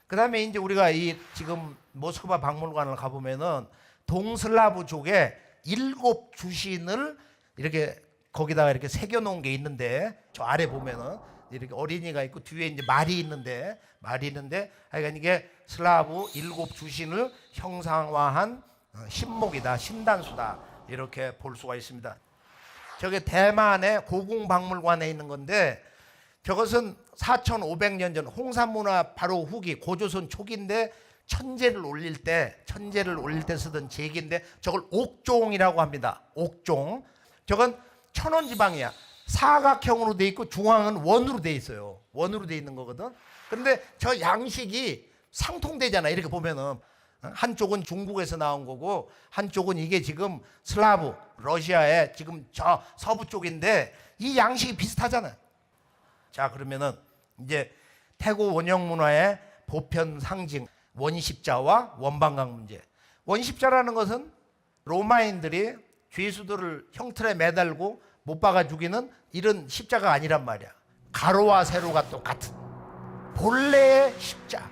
그 다음에 이제 우리가 이 지금 모스크바 박물관을 가보면은 동슬라브족의 7 주신을 이렇게 거기다가 이렇게 새겨놓은 게 있는데, 저 아래 보면은 이렇게 어린이가 있고 뒤에 이제 말이 있는데 하여간 이게 슬라브 7 주신을 형상화한 신목이다, 신단수다, 이렇게 볼 수가 있습니다. 저게 대만의 고궁박물관에 있는 건데, 저것은 4,500년 전 홍산문화 바로 후기 고조선 초기인데 천재를 올릴 때 쓰던 제기인데 저걸 옥종이라고 합니다. 옥종. 저건 천원지방이야. 사각형으로 돼 있고 중앙은 원으로 돼 있어요. 원으로 돼 있는 거거든. 그런데 저 양식이 상통되잖아. 이렇게 보면은 한쪽은 중국에서 나온 거고 한쪽은 이게 지금 슬라브 러시아의 지금 저 서부 쪽인데 이 양식이 비슷하잖아요. 자, 그러면은 이제 태고 원형 문화의 보편 상징 원십자와 원방각 문제. 원십자라는 것은 로마인들이 죄수들을 형틀에 매달고 못 박아 죽이는 이런 십자가 아니란 말이야. 가로와 세로가 똑같은 본래의 십자,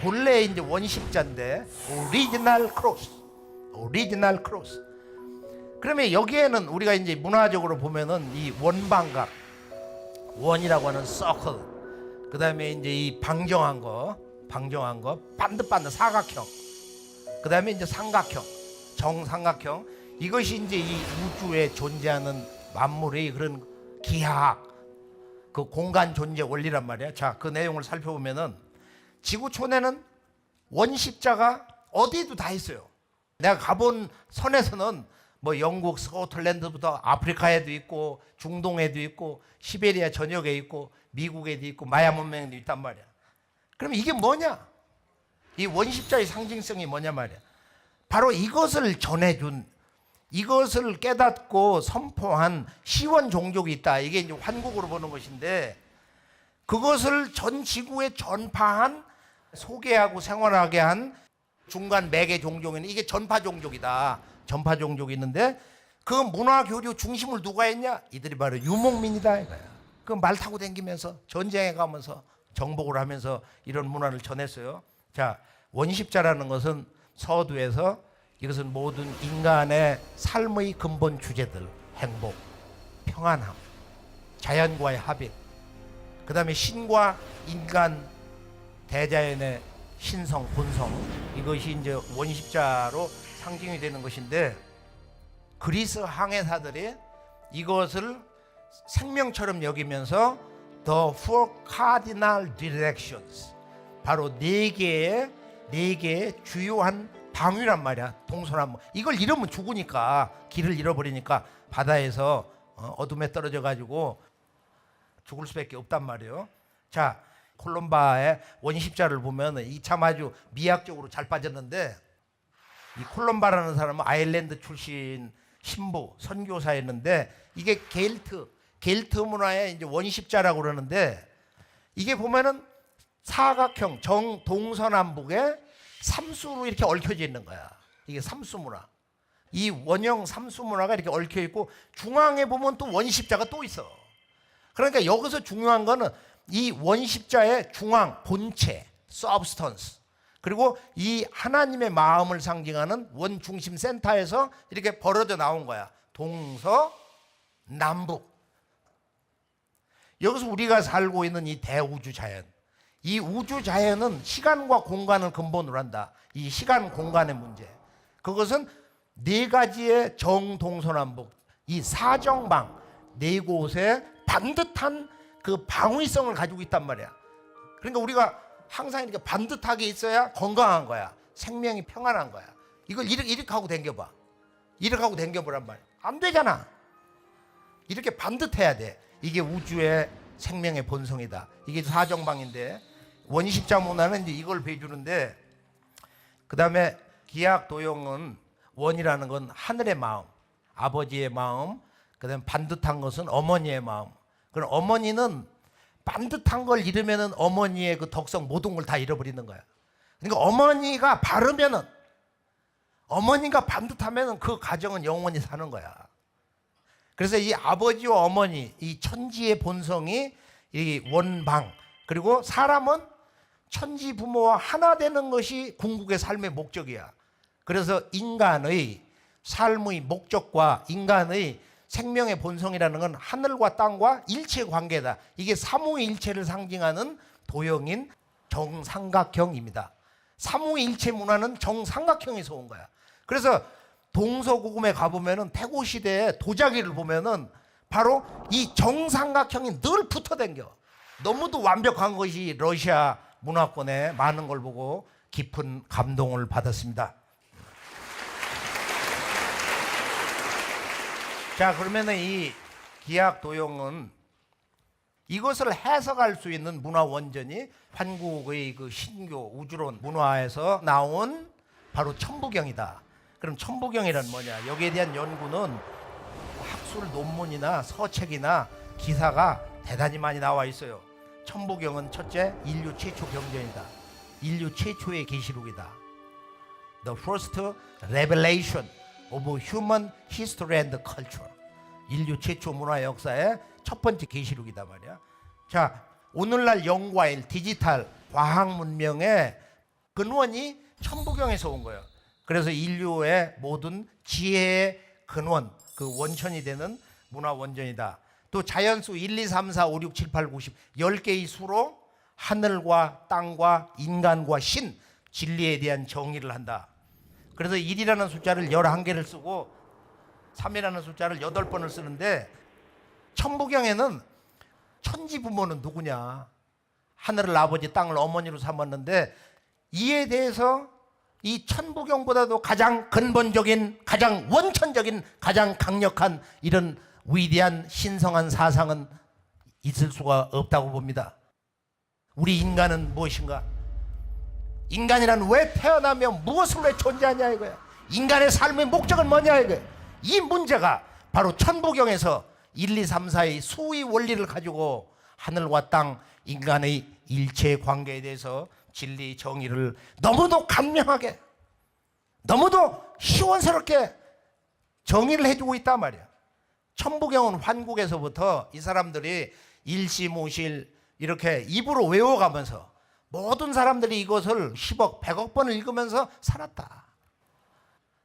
본래의 이제 원십자인데 오리지널 크로스. 그러면 여기에는 우리가 이제 문화적으로 보면은 이 원방각, 원이라고 하는 서클, 그 다음에 이제 이 방정한 거, 반듯반듯 사각형, 그 다음에 이제 삼각형, 정삼각형, 이것이 이제 이 우주에 존재하는 만물의 그런 기하학, 그 공간 존재 원리란 말이야. 자, 그 내용을 살펴보면은 지구촌에는 원십자가 어디에도 다 있어요. 내가 가본 선에서는 뭐 영국 스코틀랜드부터 아프리카에도 있고 중동에도 있고 시베리아 전역에 있고 미국에도 있고 마야 문명에도 있단 말이야. 그럼 이게 뭐냐? 이 원십자의 상징성이 뭐냐 말이야. 바로 이것을 전해준 이것을 깨닫고 선포한 시원 종족이 있다. 이게 이제 환국으로 보는 것인데, 그것을 전 지구에 전파한, 소개하고 생활하게 한 중간 매개 종족이는 이게 전파 종족이다. 전파 종족이 있는데, 그 문화 교류 중심을 누가 했냐? 이들이 바로 유목민이다 이거야. 그 말 타고 다니면서 전쟁에 가면서 정복을 하면서 이런 문화를 전했어요. 자, 원십자라는 것은 서두에서 이것은 모든 인간의 삶의 근본 주제들, 행복, 평안함, 자연과의 합일, 그 다음에 신과 인간, 대자연의 신성, 본성, 이것이 이제 원십자로 상징이 되는 것인데, 그리스 항해사들이 이것을 생명처럼 여기면서 The Four Cardinal Directions, 바로 네 개의 주요한 방위란 말이야. 동서남북. 이걸 잃으면 죽으니까, 길을 잃어버리니까 바다에서 어둠에 떨어져 가지고 죽을 수밖에 없단 말이에요. 자, 콜롬바의 원십자를 보면 이 참 아주 미학적으로 잘 빠졌는데, 이 콜롬바라는 사람은 아일랜드 출신 신부 선교사였는데, 이게 겔트 문화의 이제 원십자라고 그러는데, 이게 보면은 사각형 동서남북에 삼수로 이렇게 얽혀져 있는 거야. 이게 삼수 문화. 이 원형 삼수 문화가 이렇게 얽혀 있고, 중앙에 보면 또 원십자가 또 있어. 그러니까 여기서 중요한 거는 이 원십자의 중앙, 본체, substance, 그리고 이 하나님의 마음을 상징하는 원중심 센터에서 이렇게 벌어져 나온 거야. 동서 남북. 여기서 우리가 살고 있는 이 대우주 자연, 이 우주 자연은 시간과 공간을 근본으로 한다. 이 시간 공간의 문제, 그것은 네 가지의 정동서남북, 이 사정방, 네 곳에 반듯한 그 방위성을 가지고 있단 말이야. 그러니까 우리가 항상 이렇게 반듯하게 있어야 건강한 거야. 생명이 평안한 거야. 이걸 이렇게 하고 댕겨봐. 이렇게 하고 댕겨보란 말이야. 안 되잖아. 이렇게 반듯해야 돼. 이게 우주의 생명의 본성이다. 이게 사정방인데, 원십자 문화는 이제 이걸 배주는데, 그 다음에 기약 도용은 원이라는 건 하늘의 마음, 아버지의 마음, 그 다음에 반듯한 것은 어머니의 마음. 그럼 어머니는 반듯한 걸 잃으면은 어머니의 그 덕성 모든 걸 다 잃어버리는 거야. 그러니까 어머니가 바르면은, 어머니가 반듯하면은 그 가정은 영원히 사는 거야. 그래서 이 아버지와 어머니, 이 천지의 본성이 이 원방, 그리고 사람은 천지 부모와 하나 되는 것이 궁극의 삶의 목적이야. 그래서 인간의 삶의 목적과 인간의 생명의 본성이라는 건 하늘과 땅과 일체 관계다. 이게 삼위일체를 상징하는 도형인 정삼각형입니다. 삼위일체 문화는 정삼각형에서 온 거야. 그래서 동서고금에 가보면은 태고 시대의 도자기를 보면은 바로 이 정삼각형이 늘 붙어댕겨. 너무도 완벽한 것이 러시아 문화권에 많은 걸 보고 깊은 감동을 받았습니다. 자, 그러면은 이 기약 도용은 이것을 해석할 수 있는 문화 원전이 한국의 그 신교 우주론 문화에서 나온 바로 천부경이다. 그럼 천부경이란 뭐냐? 여기에 대한 연구는 학술 논문이나 서책이나 기사가 대단히 많이 나와 있어요. 천부경은 첫째, 인류 최초 경전이다. 인류 최초의 계시록이다. The first revelation of human history and culture. 인류 최초 문화 역사의 첫 번째 계시록이다 말이야. 자, 오늘날 영과 일, 디지털, 과학 문명의 근원이 천부경에서 온 거예요. 그래서 인류의 모든 지혜의 근원, 그 원천이 되는 문화 원전이다. 또 자연수 1, 2, 3, 4, 5, 6, 7, 8, 9, 10 10개의 수로 하늘과 땅과 인간과 신, 진리에 대한 정의를 한다. 그래서 1이라는 숫자를 11개를 쓰고 3이라는 숫자를 8번을 쓰는데, 천부경에는 천지 부모는 누구냐? 하늘을 아버지, 땅을 어머니로 삼았는데, 이에 대해서 이 천부경보다도 가장 근본적인, 가장 원천적인, 가장 강력한 이런 위대한 신성한 사상은 있을 수가 없다고 봅니다. 우리 인간은 무엇인가? 인간이란 왜 태어나며 무엇을 왜 존재하냐 이거야. 인간의 삶의 목적은 뭐냐 이거야. 이 문제가 바로 천부경에서 1, 2, 3, 4의 수의 원리를 가지고 하늘과 땅, 인간의 일체 관계에 대해서 진리, 정의를 너무도 간명하게, 너무도 시원스럽게 정의를 해주고 있단 말이야. 천부경은 환국에서부터 이 사람들이 일시무실 이렇게 입으로 외워가면서 모든 사람들이 이것을 10억, 100억 번을 읽으면서 살았다.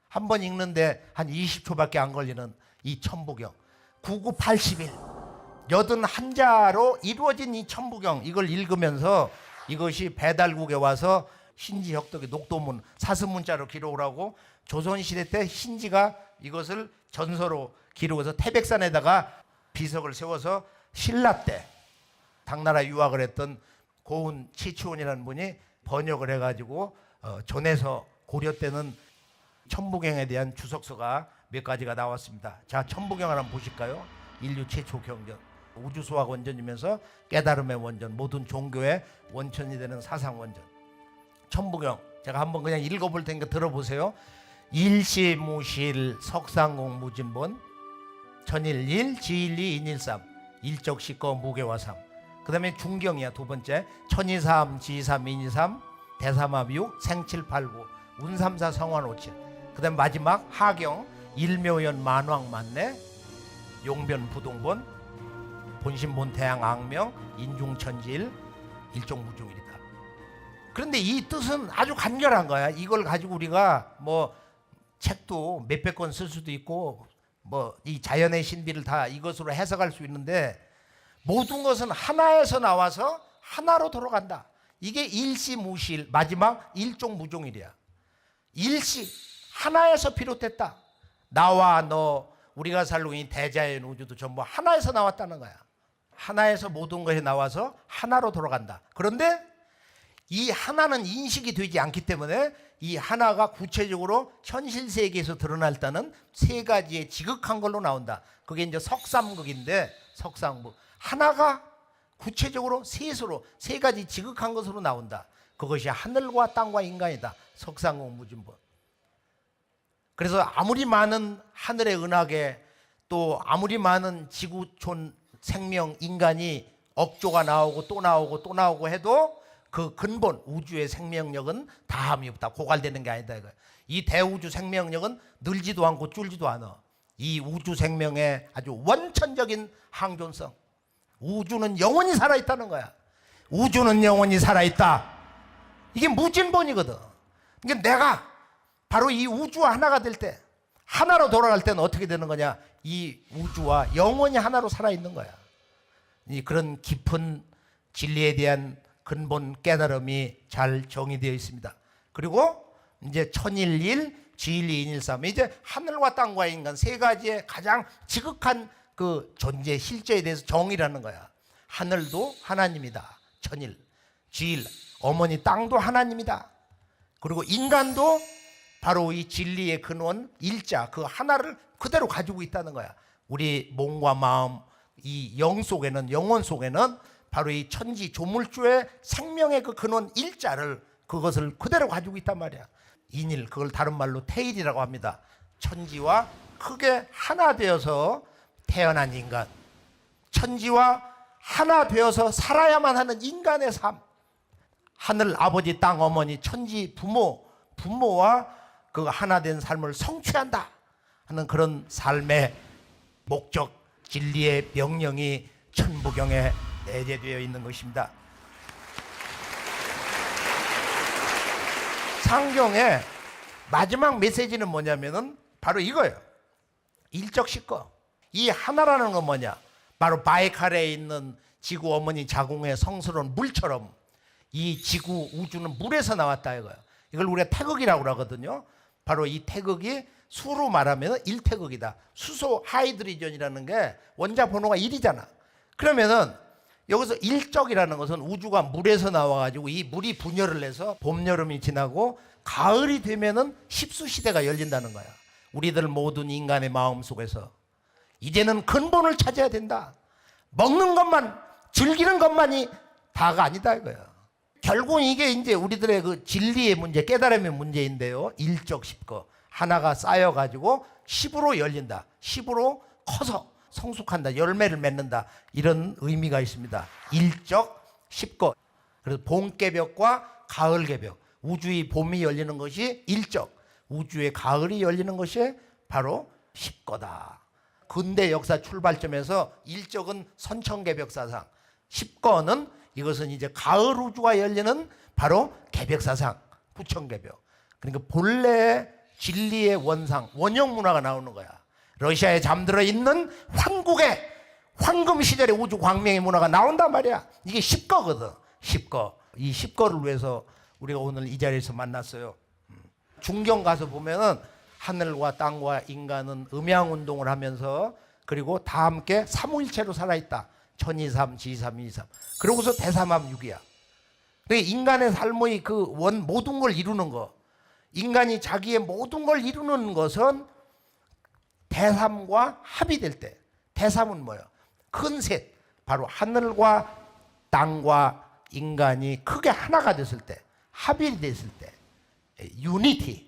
한 번 읽는데 한 20초밖에 안 걸리는 이 천부경. 9981 81자로 이루어진 이 천부경, 이걸 읽으면서 이것이 배달국에 와서 신지 혁덕의 녹도문 사슴문자로 기록을 하고 조선시대 때 신지가 이것을 전서로 기록해서 태백산에다가 비석을 세워서 신라 때 당나라 유학을 했던 고운 치치원이라는 분이 번역을 해가지고 전에서 고려 때는 천부경에 대한 주석서가 몇 가지가 나왔습니다. 자, 천부경 한번 보실까요? 인류 최초 경전, 우주수학 원전이면서 깨달음의 원전, 모든 종교의 원천이 되는 사상 원전. 천부경 제가 한번 그냥 읽어볼 테니까 들어보세요. 일시무실 석상공 무진본 천일일 지일리 인일삼 일적시거 무게화삼. 그 다음에 중경이야 두 번째. 천이삼 지삼 인이삼 대삼합육 생칠팔구 운삼사 성환오칠. 그 다음에 마지막 하경 일묘연 만왕만내 용변 부동본 본신본 태양 악명 인중천지일 일종무중일이다. 그런데 이 뜻은 아주 간결한 거야. 이걸 가지고 우리가 뭐 책도 몇백 권 쓸 수도 있고 뭐 이 자연의 신비를 다 이것으로 해석할 수 있는데 모든 것은 하나에서 나와서 하나로 돌아간다. 이게 일시무실 마지막 일종무종일이야. 일시 하나에서 비롯됐다. 나와 너 우리가 살고 있는 대자연 우주도 전부 하나에서 나왔다는 거야. 하나에서 모든 것이 나와서 하나로 돌아간다. 그런데 이 하나는 인식이 되지 않기 때문에 이 하나가 구체적으로 현실 세계에서 드러날 때는 세 가지의 지극한 걸로 나온다. 그게 이제 석삼극인데 석상극. 하나가 구체적으로 셋으로 세 가지 지극한 것으로 나온다. 그것이 하늘과 땅과 인간이다. 석상극 무진본. 그래서 아무리 많은 하늘의 은하계 또 아무리 많은 지구촌 생명 인간이 억조가 나오고 또 나오고 또 나오고 해도 그 근본 우주의 생명력은 다함이 없다. 고갈되는 게 아니다 이거야. 이 대우주 생명력은 늘지도 않고 줄지도 않아. 이 우주 생명의 아주 원천적인 항존성. 우주는 영원히 살아있다는 거야. 우주는 영원히 살아있다. 이게 무진본이거든. 그러니까 내가 바로 이 우주와 하나가 될 때, 하나로 돌아갈 때는 어떻게 되는 거냐? 이 우주와 영원히 하나로 살아있는 거야. 이 그런 깊은 진리에 대한 근본 깨달음이 잘 정의되어 있습니다. 그리고 이제 천일일, 지일리, 인일삼. 이제 하늘과 땅과 인간 세 가지의 가장 지극한 그 존재 실제에 대해서 정의라는 거야. 하늘도 하나님이다. 천일. 지일, 어머니 땅도 하나님이다. 그리고 인간도 바로 이 진리의 근원 일자 그 하나를 그대로 가지고 있다는 거야. 우리 몸과 마음 이 영 속에는 영혼 속에는 바로 이 천지 조물주의 생명의 그 근원 일자를 그것을 그대로 가지고 있단 말이야. 인일 그걸 다른 말로 태일이라고 합니다. 천지와 크게 하나 되어서 태어난 인간, 천지와 하나 되어서 살아야만 하는 인간의 삶. 하늘 아버지 땅 어머니 천지 부모와 그 하나 된 삶을 성취한다 하는 그런 삶의 목적 진리의 명령이 천부경에 내재되어 있는 것입니다. 상경의 마지막 메시지는 뭐냐면은 바로 이거예요. 일적시거. 이 하나라는 건 뭐냐? 바로 바이칼에 있는 지구 어머니 자궁의 성스러운 물처럼 이 지구 우주는 물에서 나왔다 이거예요. 이걸 우리가 태극이라고 그러거든요. 바로 이 태극이 수로 말하면 1태극이다. 수소 하이드리전이라는 게 원자 번호가 1이잖아. 그러면은 여기서 일적이라는 것은 우주가 물에서 나와가지고 이 물이 분열을 해서 봄, 여름이 지나고 가을이 되면은 십수시대가 열린다는 거야. 우리들 모든 인간의 마음 속에서 이제는 근본을 찾아야 된다. 먹는 것만 즐기는 것만이 다가 아니다 이거야. 결국 이게 이제 우리들의 그 진리의 문제, 깨달음의 문제인데요. 일적 십거. 하나가 쌓여가지고 10으로 열린다. 10으로 커서 성숙한다. 열매를 맺는다. 이런 의미가 있습니다. 일적, 10거. 그래서 봄개벽과 가을개벽. 우주의 봄이 열리는 것이 일적, 우주의 가을이 열리는 것이 바로 10거다. 근대 역사 출발점에서 일적은 선천개벽사상, 10거는 이것은 이제 가을 우주가 열리는 바로 개벽사상, 부천개벽. 그러니까 본래의 진리의 원상, 원형 문화가 나오는 거야. 러시아에 잠들어 있는 황국의 황금 시절의 우주 광명의 문화가 나온단 말이야. 이게 10거거든. 10거. 이 10거를 위해서 우리가 오늘 이 자리에서 만났어요. 중경 가서 보면은 하늘과 땅과 인간은 음양운동을 하면서 그리고 다 함께 삼위일체로 살아있다. 천이삼, 지삼, 이삼. 그러고서 대삼합육이야. 인간의 삶의 그 모든 걸 이루는 거, 인간이 자기의 모든 걸 이루는 것은 대삼과 합이 될 때. 대삼은 뭐예요? 큰 셋. 바로 하늘과 땅과 인간이 크게 하나가 됐을 때, 합이 됐을 때, 유니티.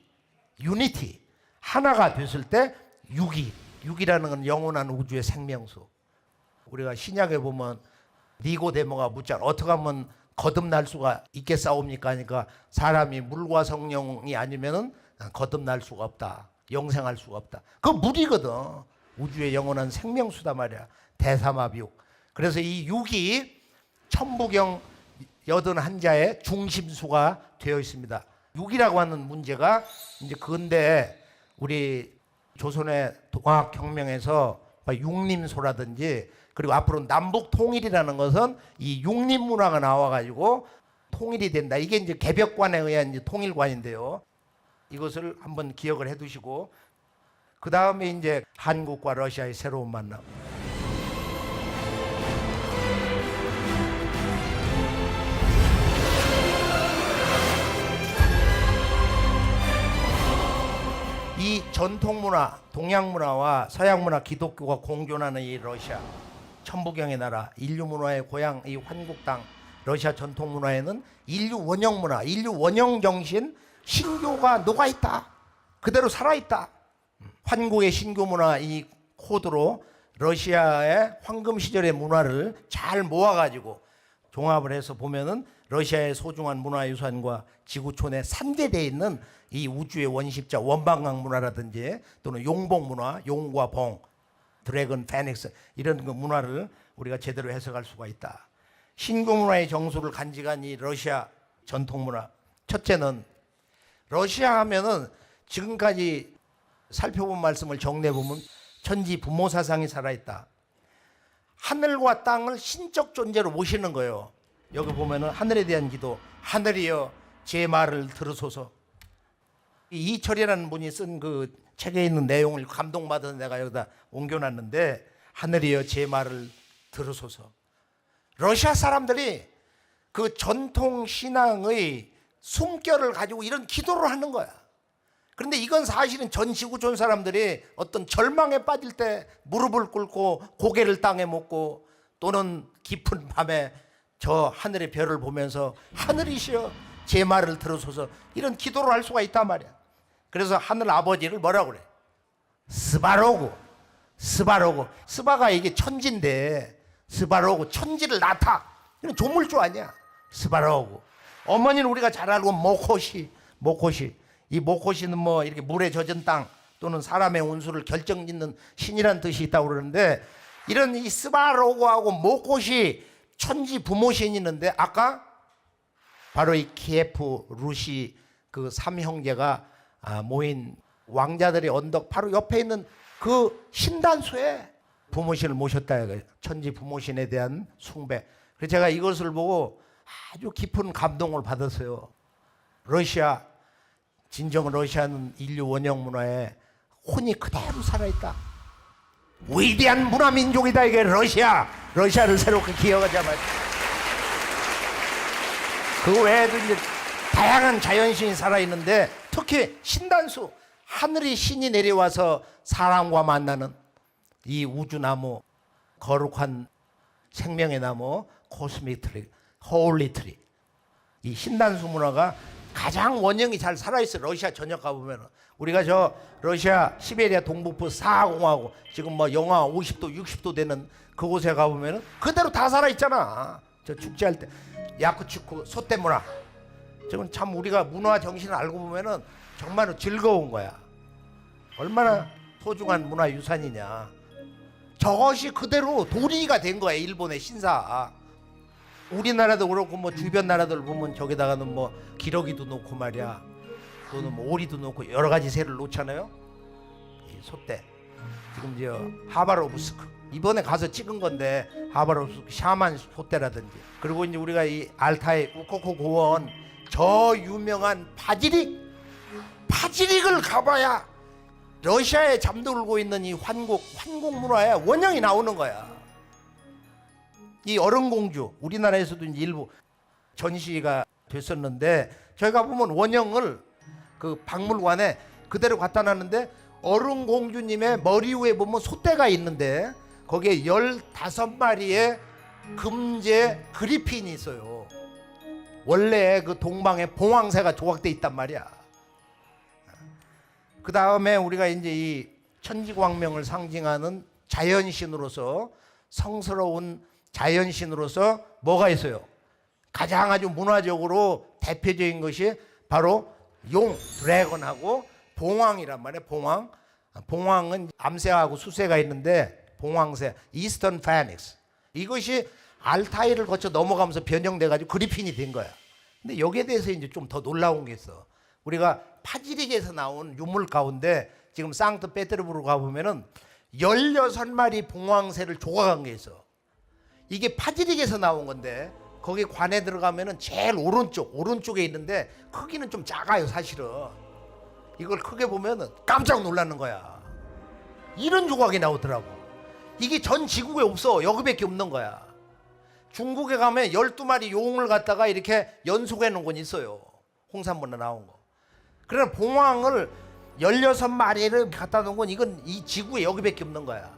하나가 됐을 때 육이라는 건 영원한 우주의 생명수. 우리가 신약에 보면 니고데모가 묻잖아. 어떻게 하면 거듭날 수가 있겠사옵니까? 하니까 사람이 물과 성령이 아니면은 거듭날 수가 없다. 영생할 수가 없다. 그거 물이거든. 우주의 영원한 생명수다 말이야. 대삼합육. 그래서 이 육이 천부경 81자의 중심수가 되어 있습니다. 육이라고 하는 문제가 이제 근대 우리 조선의 동학혁명에서 육림소라든지 그리고 앞으로 남북 통일이라는 것은 이 육림 문화가 나와가지고 통일이 된다. 이게 이제 개벽관에 의한 이제 통일관인데요. 이것을 한번 기억을 해두시고 그 다음에 이제 한국과 러시아의 새로운 만남. 이 전통 문화, 동양 문화와 서양 문화, 기독교가 공존하는 이 러시아, 천부경의 나라, 인류 문화의 고향, 이 환국 땅, 러시아 전통 문화에는 인류 원형 문화, 인류 원형 정신, 신교가 녹아 있다. 그대로 살아 있다. 환국의 신교 문화 이 코드로 러시아의 황금 시절의 문화를 잘 모아가지고 종합을 해서 보면은 러시아의 소중한 문화유산과 지구촌에 산재되어 있는 이 우주의 원십자 원방강 문화라든지 또는 용봉 문화, 용과 봉, 드래곤, 페닉스 이런 그 문화를 우리가 제대로 해석할 수가 있다. 신교 문화의 정수를 간직한 이 러시아 전통 문화. 첫째는 러시아 하면은 지금까지 살펴본 말씀을 정리해 보면 천지 부모 사상이 살아있다. 하늘과 땅을 신적 존재로 모시는 거예요. 여기 보면은 하늘에 대한 기도, 하늘이여 제 말을 들으소서. 이철이라는 분이 쓴 그 책에 있는 내용을 감동받아서 내가 여기다 옮겨놨는데 하늘이여 제 말을 들으소서. 러시아 사람들이 그 전통 신앙의 숨결을 가지고 이런 기도를 하는 거야. 그런데 이건 사실은 전 지구촌 사람들이 어떤 절망에 빠질 때 무릎을 꿇고 고개를 땅에 묻고 또는 깊은 밤에 저 하늘의 별을 보면서 하늘이시여 제 말을 들으소서 이런 기도를 할 수가 있단 말이야. 그래서 하늘 아버지를 뭐라고 그래? 스바로그. 스바가 이게 천지인데 스바로그 천지를 낳다. 이건 조물주 아니야. 스바로그. 어머니는 우리가 잘 알고 모코시. 이 모코시는 뭐 이렇게 물에 젖은 땅 또는 사람의 운수를 결정짓는 신이란 뜻이 있다고 그러는데 이런 이 스바로그하고 모코시 천지 부모신이 있는데 아까 바로 이 키예프 루시 그 삼형제가 모인 왕자들의 언덕 바로 옆에 있는 그 신단소에 부모신을 모셨다. 천지 부모신에 대한 숭배. 그래서 제가 이것을 보고 아주 깊은 감동을 받았어요. 러시아, 진정 러시아는 인류 원형 문화에 혼이 그대로 살아있다. 위대한 문화 민족이다. 이게 러시아를 새롭게 기억하자 말이야. 그 외에도 이제 다양한 자연신이 살아있는데 특히 신단수, 하늘의 신이 내려와서 사람과 만나는 이 우주나무, 거룩한 생명의 나무, 코스믹 트리, 홀리 트리. 이 신단수 문화가 가장 원형이 잘 살아있어. 러시아 전역 가보면 우리가 저 러시아 시베리아 동북부 사하공화국 지금 뭐 영하 50도 60도 되는 그곳에 가보면은 그대로 다 살아있잖아. 저 축제할 때 야쿠츠크 소떼 문화. 지금 참 우리가 문화 정신을 알고 보면은 정말로 즐거운 거야. 얼마나 소중한 문화 유산이냐. 저것이 그대로 도리가 된 거야. 일본의 신사. 우리나라도 그렇고 뭐 주변 나라들 보면 저기다가는 뭐 기러기도 놓고 말이야. 또는 뭐 오리도 놓고 여러 가지 새를 놓잖아요. 이 소떼. 지금 저 하바로브스크 이번에 가서 찍은 건데 하바로브스크 샤만 소떼라든지 그리고 이제 우리가 이 알타이 우코코 고원 저 유명한 파지릭을 가봐야 러시아에 잠들고 있는 이 환곡 문화의 원형이 나오는 거야. 이 얼음공주 우리나라에서도 이제 일부 전시가 됐었는데 저희가 보면 원형을 그 박물관에 그대로 갖다 놨는데 얼음공주님의 머리 위에 보면 소떼가 있는데 거기에 15마리의 금제 그리핀이 있어요. 원래 그 동방에 봉황새가 조각돼 있단 말이야. 그 다음에 우리가 이제 이 천지광명을 상징하는 자연신으로서 성스러운 자연신으로서 뭐가 있어요? 가장 아주 문화적으로 대표적인 것이 바로 용, 드래곤하고 봉황이란 말이에요. 봉황은 암새하고 수새가 있는데 봉황새, 이스턴 파닉스. 이것이 알타이를 거쳐 넘어가면서 변형돼가지고 그리핀이 된 거야. 근데 여기에 대해서 이제 좀 더 놀라운 게 있어. 우리가 파지릭에서 나온 유물 가운데 지금 상트페테르부르크 가보면은 16마리 봉황새를 조각한 게 있어. 이게 파지릭에서 나온 건데 거기 관에 들어가면은 제일 오른쪽에 있는데 크기는 좀 작아요 사실은. 이걸 크게 보면은 깜짝 놀라는 거야. 이런 조각이 나오더라고. 이게 전 지구에 없어. 여기밖에 없는 거야. 중국에 가면 12마리 용을 갖다가 이렇게 연속해 놓은 건 있어요. 홍산문에 나온 거. 그러나 봉황을 16마리를 갖다 놓은 건 이건 이 지구에 여기밖에 없는 거야.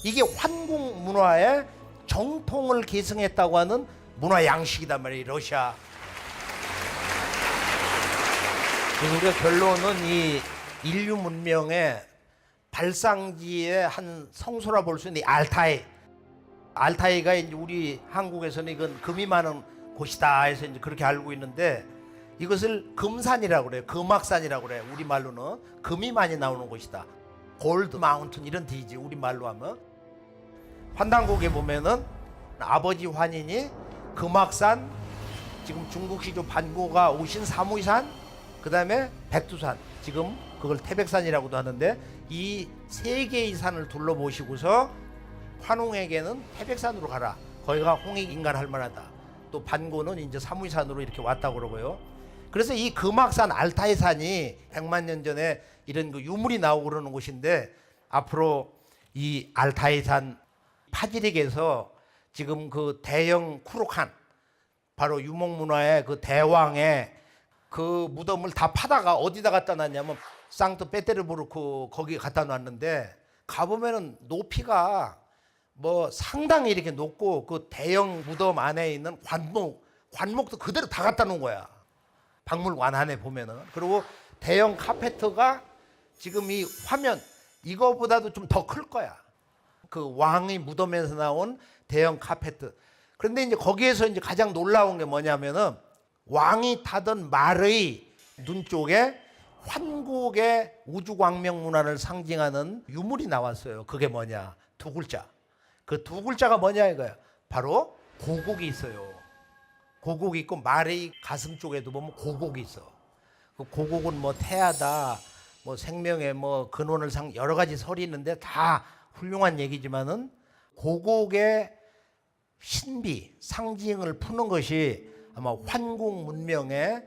이게 환궁 문화의 정통을 계승했다고 하는 문화 양식이단 말이에요. 러시아. 그래서 우리가 결론은 이 인류 문명의 발상지의 한 성소라 볼 수 있는 이 알타이가 이제 우리 한국에서는 이건 금이 많은 곳이다 해서 이제 그렇게 알고 있는데 이것을 금산이라고 그래요. 금악산이라고 그래요. 우리 말로는 금이 많이 나오는 곳이다. 골드 마운틴 이런 뜻이지 우리 말로 하면. 환단곡에 보면은 아버지 환인이 금악산, 지금 중국시조 반고가 오신 사무이산, 그 다음에 백두산, 지금 그걸 태백산이라고도 하는데 이 세 개의 산을 둘러보시고서 환웅에게는 태백산으로 가라. 거기가 홍익인간 할 만하다. 또 반고는 이제 사무이산으로 이렇게 왔다고 그러고요. 그래서 이 금악산 알타이산이 100만 년 전에 이런 그 유물이 나오고 그러는 곳인데 앞으로 이 알타이산 파지릭에서 지금 그 대형 쿠로칸 바로 유목문화의 그 대왕의 그 무덤을 다 파다가 어디다 갖다 놨냐면 상트페테르부르크 거기 갖다 놨는데 가보면은 높이가 뭐 상당히 이렇게 높고 그 대형 무덤 안에 있는 관목도 그대로 다 갖다 놓은 거야. 박물관 안에 보면은. 그리고 대형 카페트가 지금 이 화면 이거보다도 좀 더 클 거야. 그 왕의 무덤에서 나온 대형 카페트. 그런데 이제 거기에서 이제 가장 놀라운 게 뭐냐면은 왕이 타던 말의 눈 쪽에 환국의 우주광명 문화를 상징하는 유물이 나왔어요. 그게 뭐냐? 두 글자. 그 두 글자가 뭐냐 이거야. 바로 고곡이 있어요. 고곡이 있고 말의 가슴 쪽에도 보면 고곡이 있어. 그 고곡은 뭐 태하다, 뭐 생명의 뭐 근원을 여러 가지 설이 있는데 다 훌륭한 얘기지만은 고곡의 신비, 상징을 푸는 것이 아마 환궁 문명의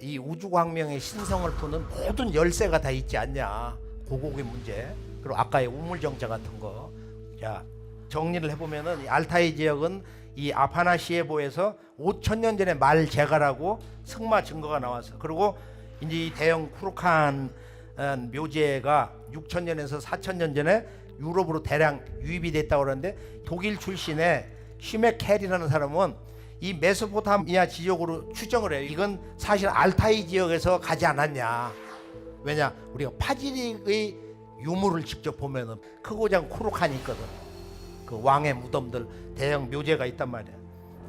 이 우주광명의 신성을 푸는 모든 열쇠가 다 있지 않냐. 고곡의 문제. 그리고 아까의 우물정자 같은 거. 자, 정리를 해보면은 이 알타이 지역은 이 아파나시에보에서 5,000년 전에 말 제가라고 승마 증거가 나왔어. 그리고 이제 이 대형 쿠르칸 묘제가 6,000년에서 4,000년 전에 유럽으로 대량 유입이 됐다고 그러는데 독일 출신의 슈메켈이라는 사람은 이 메소포타미아 지역으로 추정을 해요. 이건 사실 알타이 지역에서 가지 않았냐. 왜냐, 우리가 파지릭의 유물을 직접 보면은 크고 작은 쿠룩한이 있거든. 그 왕의 무덤들, 대형 묘제가 있단 말이야.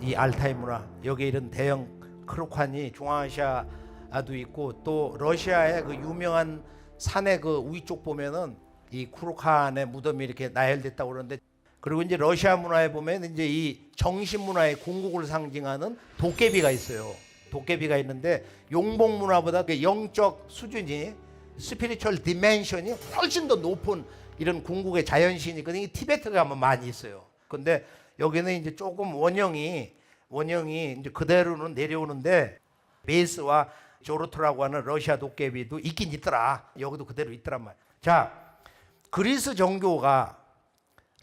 이 알타이 문화, 여기 이런 대형 크룩한이 중앙아시아도 있고, 또 러시아의 그 유명한 산의 그 위쪽 보면은 이 쿠룩한의 무덤이 이렇게 나열됐다고 그러는데, 그리고 이제 러시아 문화에 보면 이제 이 정신 문화의 궁극을 상징하는 도깨비가 있어요. 도깨비가 있는데 용복 문화보다 그 영적 수준이, 스피리추얼 디멘션이 훨씬 더 높은 이런 궁극의 자연신이거든요. 티베트가 가면 많이 있어요. 근데 여기는 이제 조금 원형이 이제 그대로는 내려오는데, 베이스와 조르트라고 하는 러시아 도깨비도 있긴 있더라. 여기도 그대로 있더란 말이야. 자, 그리스 정교가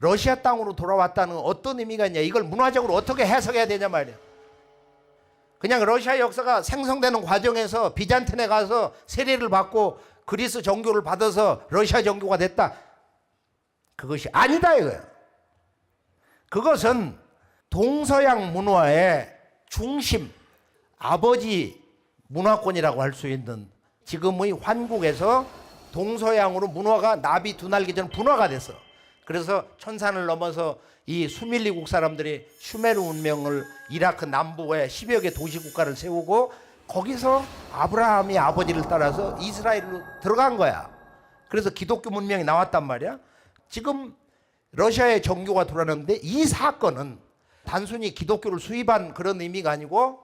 러시아 땅으로 돌아왔다는 어떤 의미가 있냐, 이걸 문화적으로 어떻게 해석해야 되냐 말이야. 그냥 러시아 역사가 생성되는 과정에서 비잔틴에 가서 세례를 받고 그리스 정교를 받아서 러시아 정교가 됐다, 그것이 아니다 이거야. 그것은 동서양 문화의 중심, 아버지 문화권이라고 할 수 있는 지금의 환국에서 동서양으로 문화가 나비 두 날개 전 분화가 됐어. 그래서 천산을 넘어서 이 수밀리국 사람들이 슈메르 문명을 이라크 남부에 10여 개 도시 국가를 세우고, 거기서 아브라함이 아버지를 따라서 이스라엘로 들어간 거야. 그래서 기독교 문명이 나왔단 말이야. 지금 러시아의 정교가 들어왔는데, 이 사건은 단순히 기독교를 수입한 그런 의미가 아니고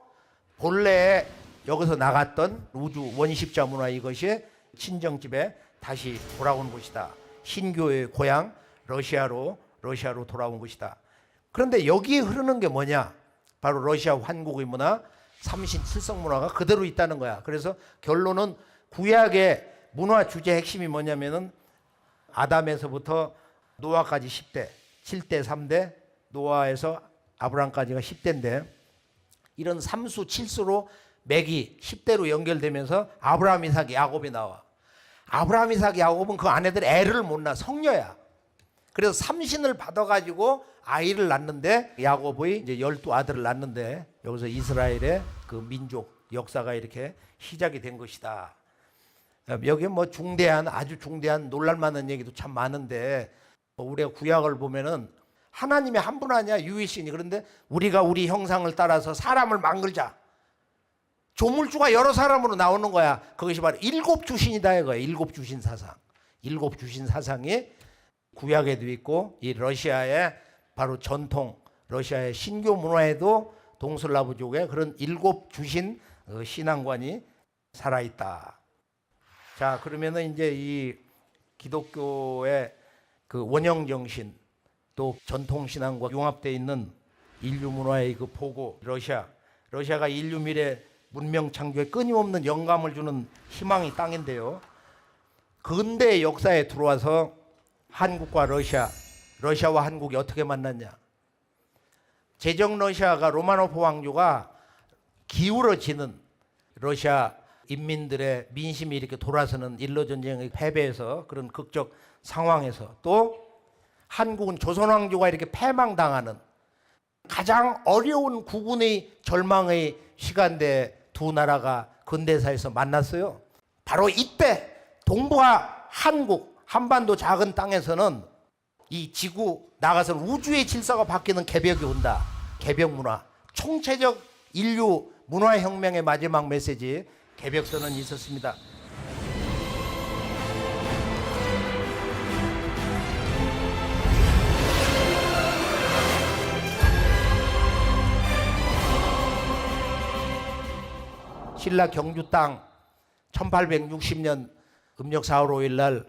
본래 여기서 나갔던 우주 원십자 문화, 이것이 친정집에 다시 돌아온 것이다. 신교의 고향 러시아로 돌아온 것이다. 그런데 여기에 흐르는 게 뭐냐? 바로 러시아 환국의 문화, 삼신 칠성 문화가 그대로 있다는 거야. 그래서 결론은 구약의 문화 주제 핵심이 뭐냐면은 아담에서부터 노아까지 10대, 7대 3대, 노아에서 아브람까지가 10대인데, 이런 삼수 칠수로 맥이 10대로 연결되면서 아브라함, 이삭, 야곱이 나와. 아브라함, 이삭, 야곱은 그 아내들 애를 못 낳아, 성녀야. 그래서 삼신을 받아가지고 아이를 낳는데, 야곱의 이제 12아들을 낳는데, 여기서 이스라엘의 그 민족 역사가 이렇게 시작이 된 것이다. 여기 뭐 아주 중대한 놀랄만한 얘기도 참 많은데, 우리가 구약을 보면은 하나님이 한 분 아니야, 유일신이. 그런데 우리가 우리 형상을 따라서 사람을 만들자. 조물주가 여러 사람으로 나오는 거야. 그것이 바로 일곱 주신이다 이거야. 일곱 주신 사상. 일곱 주신 사상이 구약에도 있고, 이 러시아의 바로 전통 러시아의 신교 문화에도 동슬라브족의 그런 일곱 주신 신앙관이 살아있다. 자, 그러면은 이제 이 기독교의 그 원형 정신, 또 전통 신앙과 융합되어 있는 인류 문화의 그 보고, 러시아가 인류 미래 문명 창조에 끊임없는 영감을 주는 희망의 땅인데요. 근대 역사에 들어와서 한국과 러시아와 한국이 어떻게 만났냐? 제정 러시아가 로마노프 왕조가 기울어지는 러시아 인민들의 민심이 이렇게 돌아서는 일로 전쟁의 패배에서, 그런 극적 상황에서, 또 한국은 조선 왕조가 이렇게 패망당하는 가장 어려운 국운의 절망의 시간대에 두 나라가 근대사에서 만났어요. 바로 이때 동북아 한국 한반도 작은 땅에서는 이 지구 나가서는 우주의 질서가 바뀌는 개벽이 온다. 개벽 문화, 총체적 인류 문화혁명의 마지막 메시지, 개벽선언이 있었습니다. 신라 경주 땅 1860년 음력 4월 5일 날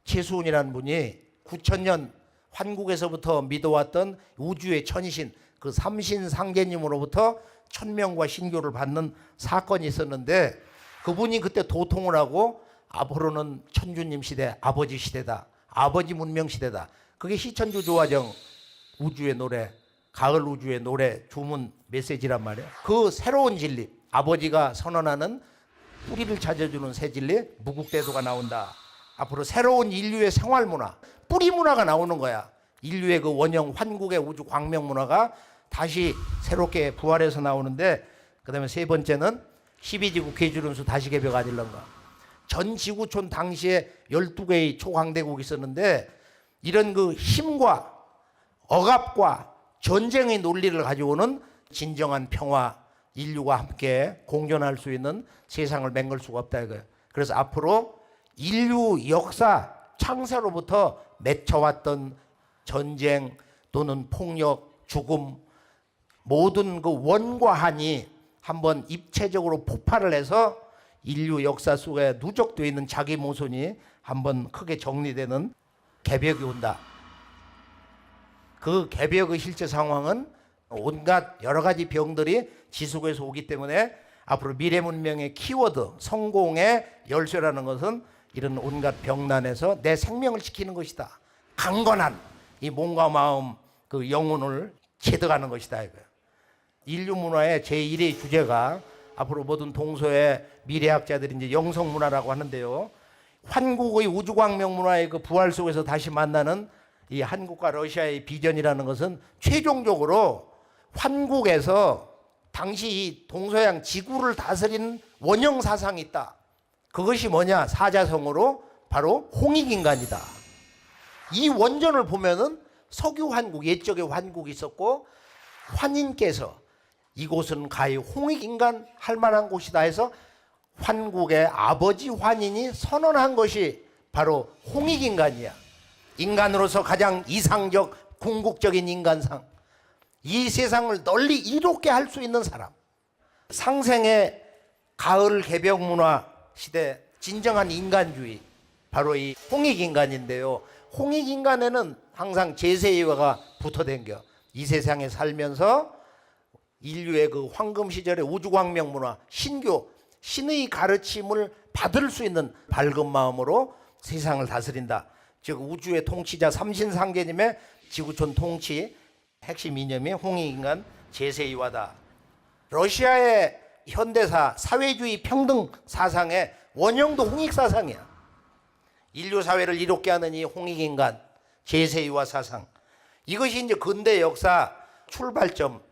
최수훈이라는 분이 9000년 환국에서부터 믿어왔던 우주의 천신, 그 삼신상제님으로부터 천명과 신교를 받는 사건이 있었는데, 그분이 그때 도통을 하고 앞으로는 천주님 시대, 아버지 시대다, 아버지 문명 시대다. 그게 시천주 조화정 우주의 노래, 가을 우주의 노래 주문 메시지란 말이에요. 그 새로운 진리, 아버지가 선언하는 뿌리를 찾아주는 새 진리, 무국대도가 나온다. 앞으로 새로운 인류의 생활 문화, 뿌리 문화가 나오는 거야. 인류의 그 원형 환국의 우주 광명 문화가 다시 새롭게 부활해서 나오는데, 그 다음에 세 번째는 12지구 계주론수 다시 개벽 아질런가. 전 지구촌 당시에 12개의 초강대국이 있었는데 이런 그 힘과 억압과 전쟁의 논리를 가지고는 진정한 평화, 인류가 함께 공존할 수 있는 세상을 맹글 수가 없다 이거예요. 그래서 앞으로 인류 역사 창세로부터 맺혀왔던 전쟁 또는 폭력, 죽음 모든 그 원과 한이 한번 입체적으로 폭발을 해서 인류 역사 속에 누적되어 있는 자기 모순이 한번 크게 정리되는 개벽이 온다. 그 개벽의 실제 상황은 온갖 여러 가지 병들이 지속해서 오기 때문에 앞으로 미래 문명의 키워드, 성공의 열쇠라는 것은 이런 온갖 병난에서 내 생명을 지키는 것이다. 강건한 이 몸과 마음, 그 영혼을 체득하는 것이다 이거예요. 인류 문화의 제1의 주제가 앞으로 모든 동서의 미래학자들이 이제 영성 문화라고 하는데요. 한국의 우주광명 문화의 그 부활 속에서 다시 만나는 이 한국과 러시아의 비전이라는 것은 최종적으로 한국에서 당시 이 동서양 지구를 다스린 원형 사상이 있다. 그것이 뭐냐? 사자성어로 바로 홍익인간이다. 이 원전을 보면은 석유 환국, 옛적에 환국이 있었고 환인께서 이곳은 가히 홍익인간 할 만한 곳이다 해서 환국의 아버지 환인이 선언한 것이 바로 홍익인간이야. 인간으로서 가장 이상적 궁극적인 인간상, 이 세상을 널리 이롭게 할 수 있는 사람, 상생의 가을 개벽 문화 시대 진정한 인간주의, 바로 이 홍익인간인데요. 홍익인간에는 항상 제세이화가 붙어댕겨. 이 세상에 살면서 인류의 그 황금 시절의 우주광명 문화, 신교, 신의 가르침을 받을 수 있는 밝은 마음으로 세상을 다스린다. 즉 우주의 통치자 삼신상제님의 지구촌 통치 핵심 이념이 홍익인간 제세이화다. 러시아의 현대사 사회주의 평등 사상의 원형도 홍익사상이야. 인류 사회를 이롭게 하는 이 홍익인간 제세이화 사상, 이것이 이제 근대 역사 출발점,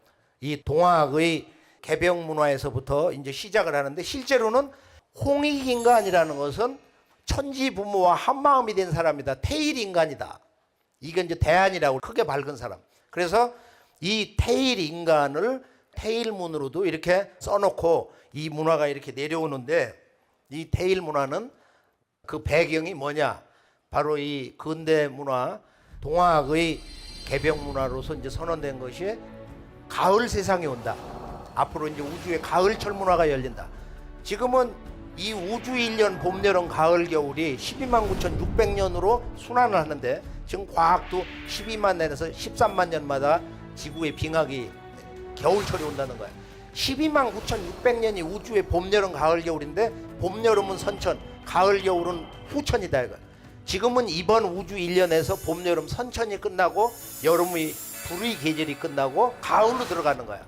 이 동학의 개벽 문화에서부터 이제 시작을 하는데, 실제로는 홍익인간이라는 것은 천지 부모와 한마음이 된 사람이다. 태일인간이다. 이건 이제 대안이라고 크게 밝은 사람. 그래서 이 태일인간을 태일문으로도 이렇게 써놓고 이 문화가 이렇게 내려오는데, 이 태일 문화는 그 배경이 뭐냐? 바로 이 근대 문화, 동학의 개벽 문화로서 이제 선언된 것이 가을 세상이 온다. 앞으로 이제 우주의 가을철 문화가 열린다. 지금은 이 우주 1년 봄, 여름, 가을, 겨울이 129,600년으로 순환을 하는데, 지금 과학도 12만 년에서 13만 년마다 지구의 빙하기 겨울철이 온다는 거야. 129,600년이 우주의 봄, 여름, 가을, 겨울인데, 봄, 여름은 선천, 가을, 겨울은 후천이다 이거. 지금은 이번 우주 1년에서 봄, 여름 선천이 끝나고 여름의 불의 계절이 끝나고 가을로 들어가는 거야.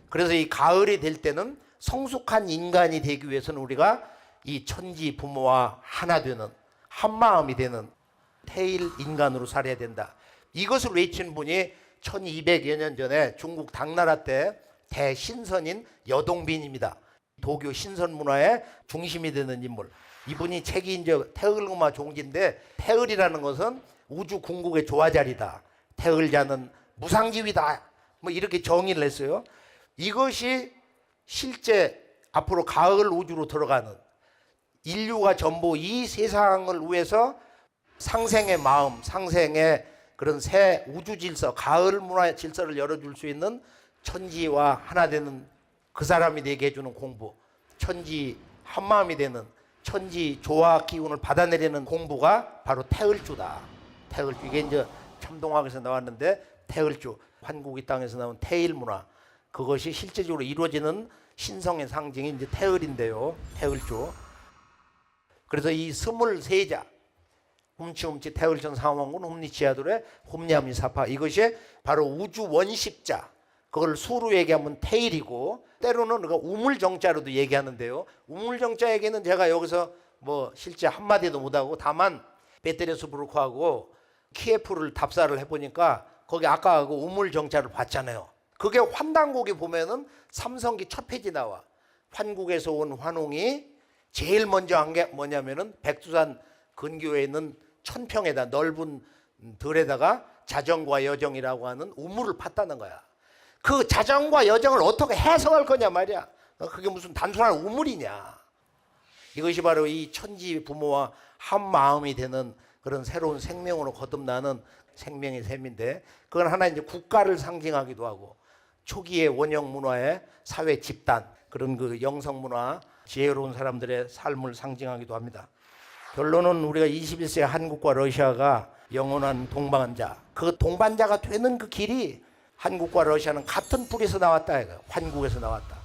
그래서 이 가을이 될 때는 성숙한 인간이 되기 위해서는 우리가 이 천지 부모와 하나 되는, 한마음이 되는 태일 인간으로 살아야 된다. 이것을 외친 분이 1200여 년 전에 중국 당나라 때 대신선인 여동빈입니다. 도교 신선 문화의 중심이 되는 인물. 이분이 책이 이제 태을금화 종지인데, 태을이라는 것은 우주 궁극의 조화자리다. 태을자는 무상지위다. 뭐 이렇게 정의를 했어요. 이것이 실제 앞으로 가을 우주로 들어가는, 인류가 전부 이 세상을 위해서 상생의 마음, 상생의 그런 새 우주 질서, 가을 문화의 질서를 열어줄 수 있는 천지와 하나 되는 그 사람이 되게 해주는 공부, 천지 한마음이 되는 천지 조화 기운을 받아내리는 공부가 바로 태을주다. 태을주, 이게 이제 참동학에서 나왔는데 태을주, 환국의 땅에서 나온 태일 문화, 그것이 실제적으로 이루어지는 신성의 상징이 이제 태을인데요. 태을주. 그래서 이 23자, 훔치훔치 태을천 상왕군 훔리치아도레 훔리함리사파, 이것이 바로 우주 원십자, 그걸 수로 얘기하면 태일이고, 때로는 우리가 우물정자로도 얘기하는데요. 우물정자 얘기는 제가 여기서 뭐 실제 한마디도 못하고, 다만 베테레스부르크하고 키예프를 답사를 해보니까 거기 아까 그 우물정자를 봤잖아요. 그게 환단곡에 보면은 삼성기 첫 페이지 나와. 환국에서 온 환웅이 제일 먼저 한 게 뭐냐면은 백두산 근교에 있는 천평에다 넓은 들에다가 자정과 여정이라고 하는 우물을 팠다는 거야. 그 자정과 여정을 어떻게 해석할 거냐 말이야. 그게 무슨 단순한 우물이냐. 이것이 바로 이 천지 부모와 한 마음이 되는 그런 새로운 생명으로 거듭나는 생명의 셈인데, 그건 하나 이제 국가를 상징하기도 하고 초기의 원형 문화의 사회 집단, 그런 그 영성 문화, 지혜로운 사람들의 삶을 상징하기도 합니다. 결론은 우리가 21세기 한국과 러시아가 영원한 동반자, 그 동반자가 되는 그 길이 한국과 러시아는 같은 뿌리에서 나왔다. 환국에서 나왔다.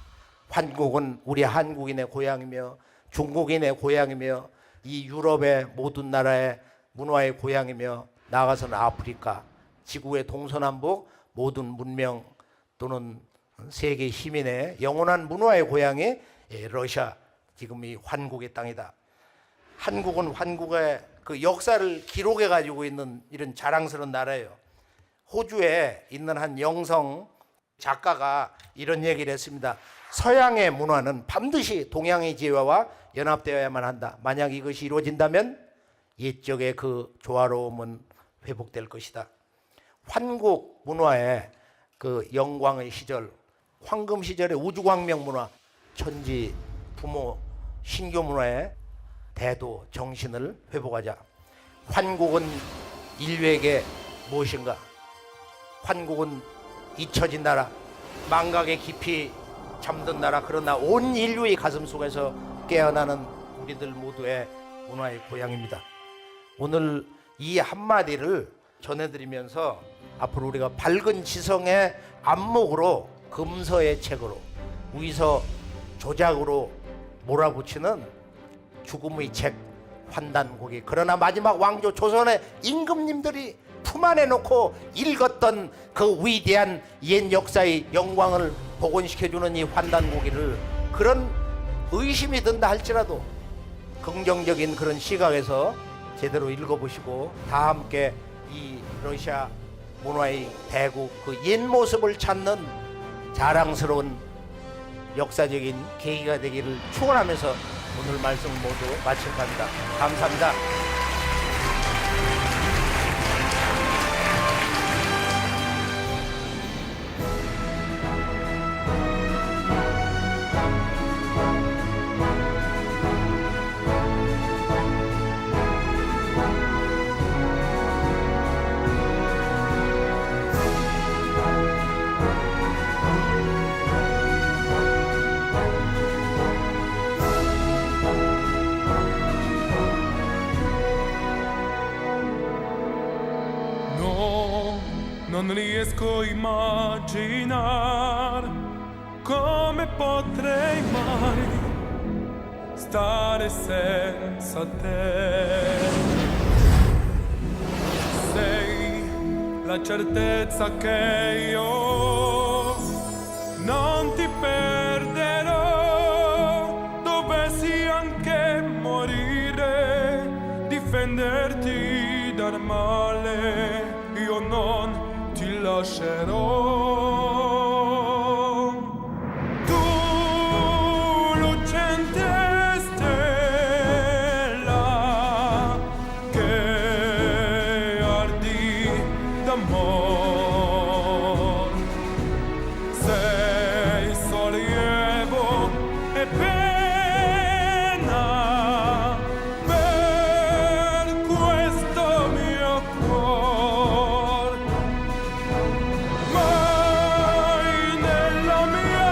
환국은 우리 한국인의 고향이며 중국인의 고향이며 이 유럽의 모든 나라의 문화의 고향이며 나아가서는 아프리카, 지구의 동서남북 모든 문명 또는 세계 시민의 영원한 문화의 고향이 러시아, 지금 이 환국의 땅이다. 한국은 환국의 그 역사를 기록해 가지고 있는 이런 자랑스러운 나라예요. 호주에 있는 한 영성 작가가 이런 얘기를 했습니다. 서양의 문화는 반드시 동양의 지혜와 연합되어야만 한다. 만약 이것이 이루어진다면 옛적의 그 조화로움은 회복될 것이다. 환국 문화의 그 영광의 시절, 황금 시절의 우주광명 문화, 천지 부모 신교 문화의 대도 정신을 회복하자. 환국은 인류에게 무엇인가? 환국은 잊혀진 나라, 망각에 깊이 잠든 나라, 그러나 온 인류의 가슴 속에서 깨어나는 우리들 모두의 문화의 고향입니다. 오늘 이 한마디를 전해드리면서 앞으로 우리가 밝은 지성의 안목으로 금서의 책으로 위서 조작으로 몰아붙이는 죽음의 책 환단고기, 그러나 마지막 왕조 조선의 임금님들이 품 안에 놓고 읽었던 그 위대한 옛 역사의 영광을 복원시켜주는 이 환단고기를 그런 의심이 든다 할지라도 긍정적인 그런 시각에서 제대로 읽어보시고 다 함께 이 러시아 문화의 대국 그 옛 모습을 찾는 자랑스러운 역사적인 계기가 되기를 축원하면서 오늘 말씀 모두 마칠까 합니다. 감사합니다. Non riesco a immaginar come potrei mai stare senza te. Sei la certezza che io non ti perderò, dovessi anche morire, difenderti dal male, io non ti lascerò. Tu, lucente stella, che ardi d'amor, sei sollievo e pena per questo mio cuore. Mai nella mia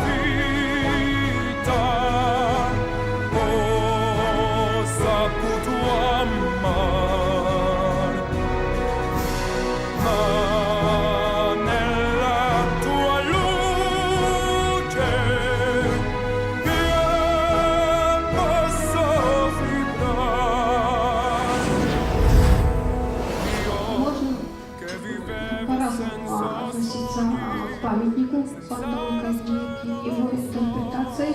vita ho saputo amare, ma nella tua luce io posso vibrare. Io che vivevo По-разному senza относиться к памятнику Фандовой Козьминки, его интерпретации,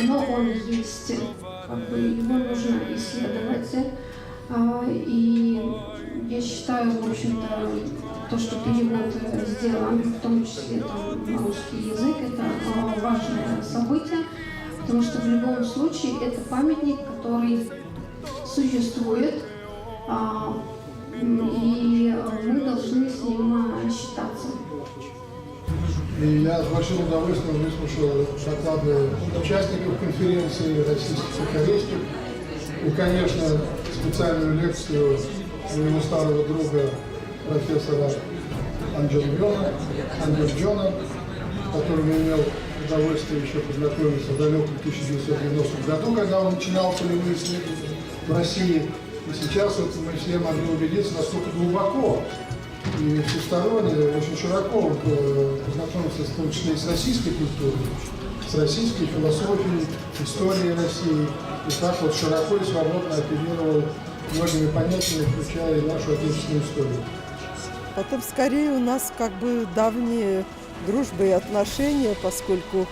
но он есть, его нужно исследовать. И я считаю, в общем-то, то, что перевод сделан, в том числе там, на русский язык, это важное событие, потому что в любом случае это памятник, который существует, и мы должны с ним считаться. И я с большим удовольствием выслушал доклады участников конференции российских и корейских. И, конечно, специальную лекцию моего старого друга, профессора Анджельджона, которому имел удовольствие еще познакомиться в далеком 1990 году, когда он начинал полевые исследования в России. И сейчас вот мы все могли убедиться, насколько глубоко и всесторонне, очень широко он познакомился, в том числе и с российской культурой, с российской философией, историей России. И так вот широко и свободно оперировал многими понятиями, включая и нашу отечественную историю. Потом скорее у нас как бы давние дружбы и отношения, поскольку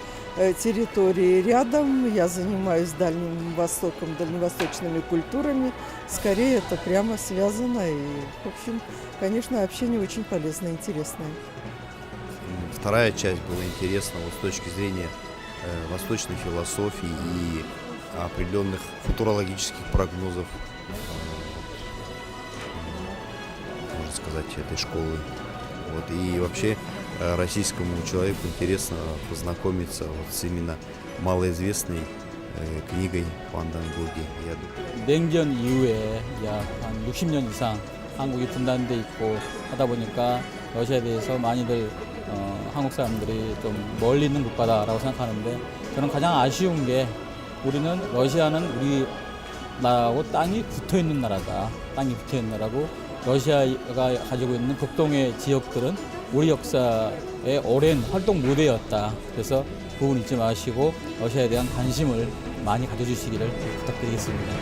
территории рядом, я занимаюсь Дальним Востоком, дальневосточными культурами. Скорее это прямо связано. И, в общем, конечно, общение очень полезное, интересное. Вторая часть была интересна вот с точки зрения восточной философии и определенных футурологических прогнозов, можно сказать, этой школы. Вот. И вообще российскому человеку интересно познакомиться вот с именно малоизвестной книгой 판단국이. 냉전 이후에 약 한 60년 이상 한국이 분단돼 있고 하다 보니까 러시아에 대해서 많이들 한국 사람들이 좀 멀리 있는 국가다라고 생각하는데, 저는 가장 아쉬운 게 우리는 러시아는 우리나라하고 땅이 붙어 있는 나라다. 땅이 붙어 있는 나라고, 러시아가 가지고 있는 극동의 지역들은 우리 역사의 오랜 활동 무대였다. 그래서 그 부분 잊지 마시고 러시아에 대한 관심을 많이 가져주시기를 부탁드리겠습니다.